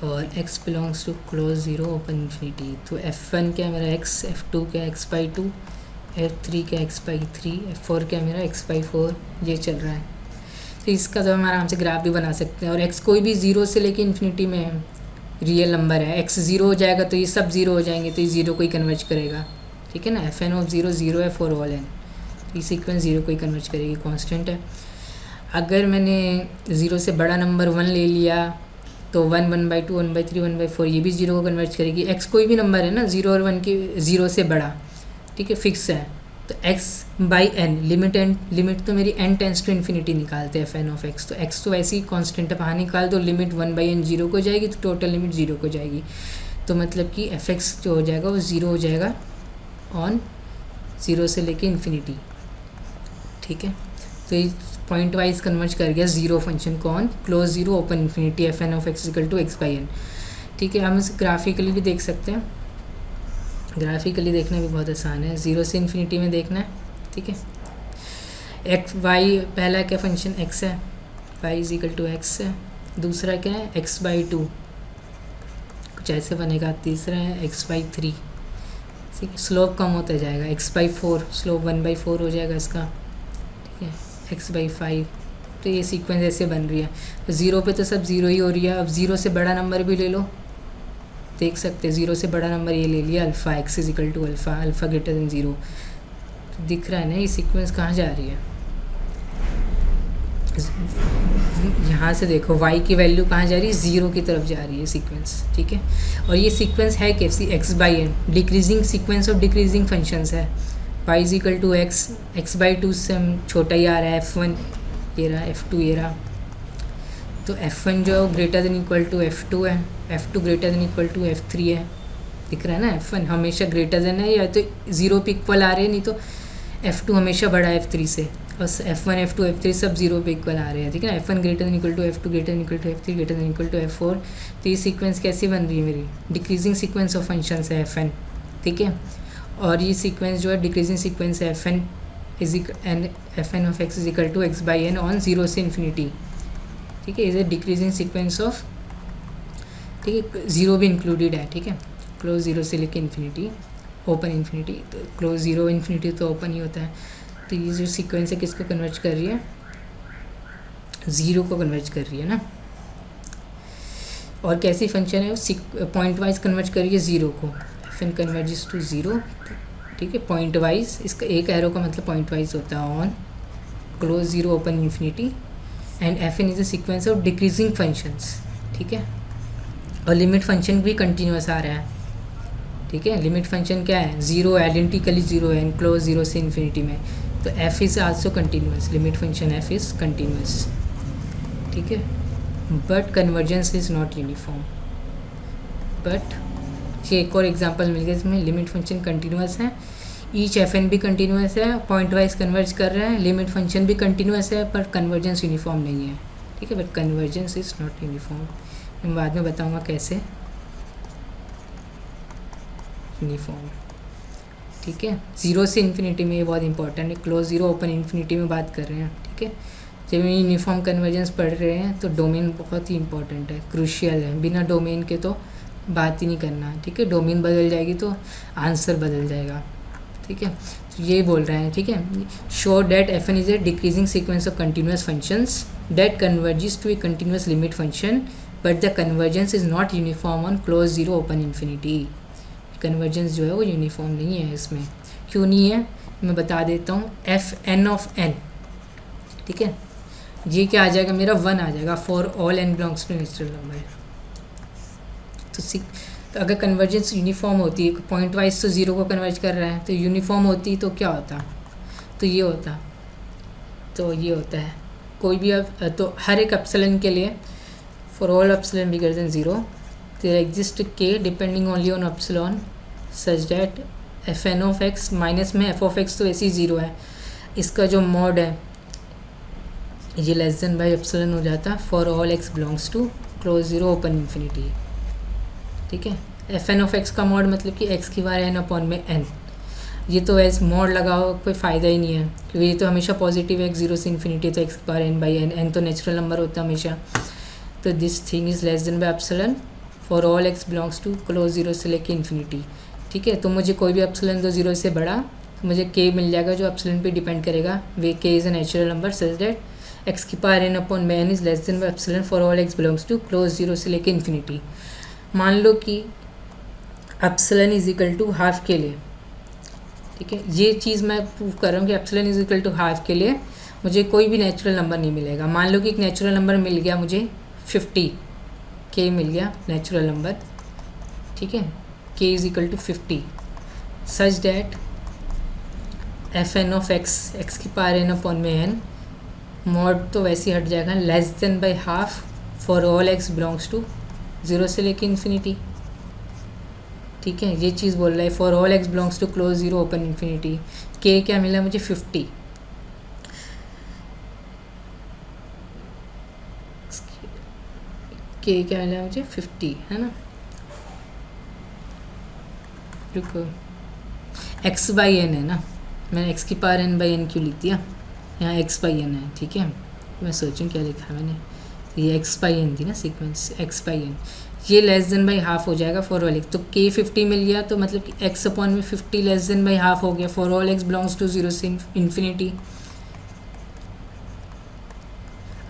और x belongs to close 0 open infinity. तो f1 क्या है मेरा x, f2 क्या है x बाई 2, f3 क्या है x बाई 3, f4 क्या है मेरा x बाई 4, ये चल रहा है। तो इसका तो हम आराम से ग्राफ भी बना सकते हैं। और x कोई भी 0 से लेके इन्फिनिटी में रियल नंबर है, x 0 हो जाएगा तो ये सब 0 हो जाएंगे, तो ये 0 को ही कन्वर्ज करेगा। ठीक है ना, fn ऑफ 0 0 है फॉर ऑल n, तो ये सीक्वेंस 0 को ही कन्वर्ज करेगी, कांस्टेंट है। अगर मैंने 0 से बड़ा नंबर 1 ले लिया तो 1 1/2 1/3 1/4 ये भी 0 को कन्वर्ट करेगी। x कोई भी नंबर है ना 0 और 1 की 0 से बड़ा, ठीक है, फिक्स है, तो x बाई n लिमिट तो मेरी n टेंस टू इन्फिनिटी निकालते हैं fn ऑफ x। तो x तो वैसे ही कांस्टेंट है, बाहर निकाल दो, लिमिट 1/n 0 को जाएगी, तो टोटल लिमिट 0 को जाएगी। तो मतलब कि fx जो हो जाएगा वो 0 हो जाएगा ऑन 0 से लेके इन्फिनिटी। ठीक है, तो ये पॉइंट वाइज कन्वर्ज कर गया 0 फंक्शन को on close 0 open infinity fn of x equal to x by n. ठीक है, हम इसे ग्राफिकली भी देख सकते हैं, ग्राफिकली देखना भी बहुत आसान है, 0 से इन्फिनिटी में देखना है। ठीक है, एक्स वाई पहला क्या फंक्शन x है, y is equal to x है, दूसरा क्या है x बाई 2 कुछ ऐसे बनेगा, तीसरा है x बाई 3। ठीक है, स्लोप कम होता जाएगा, x बाई 4 स्लोप 1/4 हो जाएगा इसका। ठीक है, x बाई 5, तो ये सीक्वेंस ऐसे बन रही है। तो 0 पे तो सब 0 ही हो रही है। अब 0 से बड़ा नंबर भी ले लो, देख सकते हैं 0 से बड़ा नंबर ये ले लिया alpha, x is equal to alpha, alpha greater than 0। तो दिख रहा है ना ये सीक्वेंस कहाँ जा रही है, यहाँ से देखो y की वैल्यू कहाँ जा रही है, 0 की तरफ जा रही है सीक्वेंस। ठीक है, और ये सीक्वेंस है कैसी, x by n, decreasing sequence of decreasing functions है। y is equal to x by 2 से हम छोटा ही आ रहा है, f1 ये रहा, f2 ये रहा। तो f1 जो greater than equal to f2 है, f2 greater than equal to f3 है। दिख रहा है ना, f1 हमेशा ग्रेटर देन है, या तो 0 पे इक्वल आ रहे हैं, नहीं तो f2 हमेशा बड़ा है f3 से, और f1 f2 f3 सब 0 पे इक्वल आ रहे हैं। ठीक है ना, f1 greater than equal to f2 greater than equal to f3 greater than equal to f4। तो ये सीक्वेंस कैसी बन रही है मेरी, डिक्रीजिंग सीक्वेंस ऑफ फंक्शंस है fn। ठीक है, और ये सीक्वेंस जो है डिक्रीजिंग सीक्वेंस है fn of x is equal to x by n on 0 से इन्फिनिटी। ठीक है, is a decreasing sequence of, ठीक है, 0 भी इंक्लूडेड है। ठीक है, क्लोज 0 से लेके इन्फिनिटी ओपन इन्फिनिटी, तो क्लोज 0 इन्फिनिटी तो ओपन ही होता है। तो ये जो सीक्वेंस है किसको कन्वर्ट कर रही है, 0 को कन्वर्ट कर रही है ना। और कैसी फंक्शन है वो पॉइंट वाइज कन्वर्ट कर रही है 0 को, fn कन्वर्जेस टू 0। ठीक है, पॉइंट वाइज, इसका एक एरो का मतलब पॉइंट वाइज होता है on close 0 open infinity, and fn is a sequence of decreasing functions. ठीक है, और लिमिट फंक्शन भी कंटिन्यूस आ रहा है। ठीक है। लिमिट फंक्शन क्या है, ज़ीरो, आइडेंटिकली ज़ीरो है क्लोज ज़ीरो से इन्फिनिटी में, तो F is also continuous, limit function f is continuous, ठीक है। But convergence is not uniform. But ये एक और एग्जांपल मिल गया इसमें, लिमिट फंक्शन कंटिन्यूस है, ईच एफ एन भी कंटिन्यूस है, पॉइंट वाइज कन्वर्ज कर रहे हैं, लिमिट फंक्शन भी कंटिन्यूस है, पर कन्वर्जेंस यूनिफॉर्म नहीं है, ठीक है। But convergence is not uniform, मैं बाद में बताऊंगा कैसे यूनिफॉर्म, ठीक है। ज़ीरो से इन्फिनिटी में ये बहुत इंपॉर्टेंट है, क्लोज ज़ीरो ओपन इन्फिनिटी में बात कर रहे हैं, ठीक है। जब यूनिफॉर्म कन्वर्जेंस पढ़ रहे हैं तो डोमेन बहुत ही इंपॉर्टेंट है, क्रूशियल है, बिना डोमेन के तो बात ही नहीं करना है, ठीक है। डोमेन बदल जाएगी तो आंसर बदल जाएगा, ठीक है। तो ये बोल रहे हैं, ठीक है, show that f n is a decreasing sequence of continuous functions that converges to a continuous limit function but the convergence is not uniform on close zero open infinity. Convergence जो है वो यूनिफॉर्म नहीं है इसमें। क्यों नहीं है मैं बता देता हूँ, एफ एन ऑफ एन, ठीक है, ये क्या आ जाएगा मेरा 1 आ जाएगा for all n belongs to natural number. तो अगर कन्वर्जेंस यूनिफॉर्म होती है, पॉइंट वाइज तो ज़ीरो को कन्वर्ज कर रहा है, तो यूनिफॉर्म होती तो क्या होता, तो ये होता, है कोई भी अब तो हर एक एप्सिलॉन के लिए for all epsilon bigger than zero there exist K depending only on epsilon such that F N of x minus में एफ ऑफ एक्स तो ऐसे ही ज़ीरो है, इसका जो मॉड है ये लेस देन बाई एप्सिलॉन हो जाता for all x belongs to close zero open infinity, ठीक है। एफ एन ऑफ एक्स का मॉड मतलब कि एक्स की बार एन अपॉन में एन, ये तो ऐसे मॉड लगाओ कोई फ़ायदा ही नहीं है, क्योंकि ये तो हमेशा पॉजिटिव है, ज़ीरो से इन्फिनिटी तो एक्स की बार एन बाई एन, एन तो नेचुरल नंबर होता है हमेशा। तो this thing is less than by epsilon for all x belongs to close zero से लेके इन्फिनिटी, ठीक है। तो मुझे कोई भी एप्सिलॉन दो ज़ीरो से बड़ा, तो मुझे के मिल जाएगा जो एप्सिलॉन पे डिपेंड करेगा, वे k is a natural number such that x की पावर एन अपॉन में n is less than by epsilon for all x belongs to close zero से लेके इन्फिनिटी। मान लो कि epsilon is equal to half के लिए, ठीक है, ये चीज़ मैं प्रूव कर रहा हूँ कि epsilon is equal to half के लिए मुझे कोई भी नेचुरल नंबर नहीं मिलेगा। मान लो कि एक नेचुरल नंबर मिल गया मुझे 50, के मिल गया नेचुरल नंबर, ठीक है, k is equal to 50 such that f N of x, x की पावर एन अपॉन में एन, मॉड तो वैसे ही हट जाएगा, less than by half for all x belongs to zero से लेके इन्फिनिटी, ठीक है। ये चीज़ बोल रहा है for all x belongs to close zero open infinity. K क्या मिला मुझे 50, के क्या मिला मुझे 50, है ना। रुको, एक्स बाई एन है ना, मैंने एक्स की पावर एन बाई एन क्यों लिख दिया, यहाँ एक्स बाई एन है, ठीक है। मैं सोचूं क्या लिखा है मैंने, ये एक्स बाई एन थी ना सीक्वेंस, एक्स बाई एन, ये लेस देन बाई हाफ हो जाएगा फॉर ऑल एक्स, तो के 50 मिल गया, तो मतलब कि एक्स अपॉन में 50 लेस देन बाई हाफ हो गया for all x belongs to zero से इन्फिनिटी।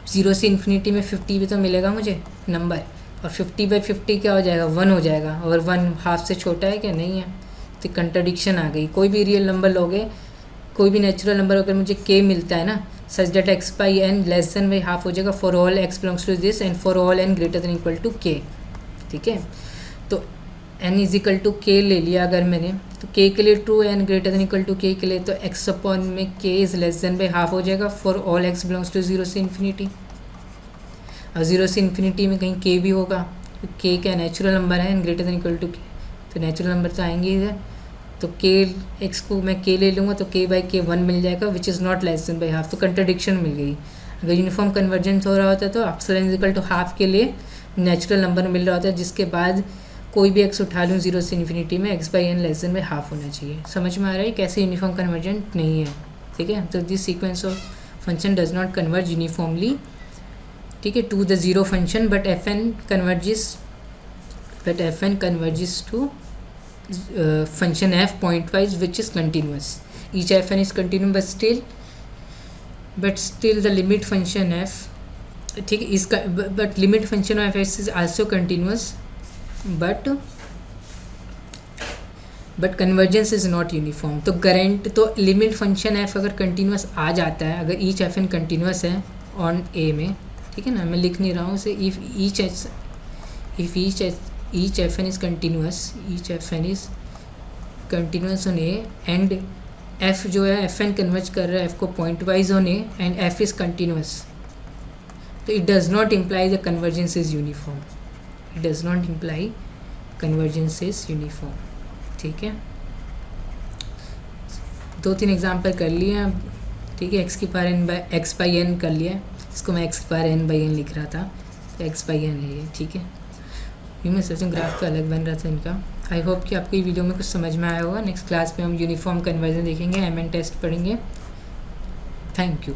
ज़ीरो से इन्फिनिटी में 50 भी तो मिलेगा मुझे नंबर, और 50 बाई 50 क्या हो जाएगा 1 हो जाएगा, और 1 हाफ से छोटा है क्या, नहीं है, तो कंट्राडिक्शन आ गई। कोई भी रियल नंबर लोगे, कोई भी नेचुरल नंबर अगर मुझे के मिलता है ना such that x by n less than by half हो जाएगा for all x belongs to this and for all n greater than equal to के, ठीक है। तो एन इज इक्वल टू के ले लिया अगर मैंने, तो के के लिए true, n greater than equal to k लिए तो एक्स अपॉन में k is less than by half हो जाएगा for all x belongs to zero से इन्फिनिटी। और ज़ीरो से इन्फिनिटी में कहीं के भी होगा, तो के क्या नेचुरल नंबर है, n greater than equal to k, तो नेचुरल नंबर तो आएंगे इधर, तो के एक्स को मैं के ले लूँगा तो के बाई के 1 मिल जाएगा which is not less than by half, तो कंट्राडिक्शन मिल गई। अगर यूनिफॉर्म कन्वर्जेंस हो रहा होता तो epsilon is equal to half के लिए नेचुरल नंबर मिल रहा होता है, जिसके बाद कोई भी एक्स उठा लूँ ज़ीरो से इन्फिनिटी में x by n less than by half होना चाहिए। समझ में आ रहा है कैसे यूनिफॉर्म कन्वर्जेंट नहीं है, ठीक है। तो this sequence of function does not converge uniformly, ठीक है, to the zero function, but f n converges to function f point wise which is continuous. Each fn is continuous but still the limit function f, ठीक है, इसका but limit function of f is also continuous but convergence is not uniform. तो गारंट तो limit function f अगर continuous आ जाता है, अगर each f N continuous है ऑन ए में, ठीक है ना, मैं लिख नहीं रहा हूँ उसे, if each fn is continuous, each fn is continuous on A and F जो है एफ एन कन्वर्ज कर रहा है एफ को point wise on A and f is continuous, तो it does not imply the convergence is uniform, it does not imply convergence is uniform. ठीक है, 2-3 example कर लिए हैं। ठीक है, एक्स की power n by x by n कर लिया, इसको मैं एक्स की पावर एन बाई एन लिख रहा था, तो एक्स बाई एन है ये। ठीक है, ये मैं सोचूँ ग्राफ तो अलग बन रहा था इनका। आई होप कि आपको ये वीडियो में कुछ समझ में आया होगा। नेक्स्ट क्लास में हम यूनिफॉर्म कन्वर्जन देखेंगे, एम एन टेस्ट पढ़ेंगे। Thank you.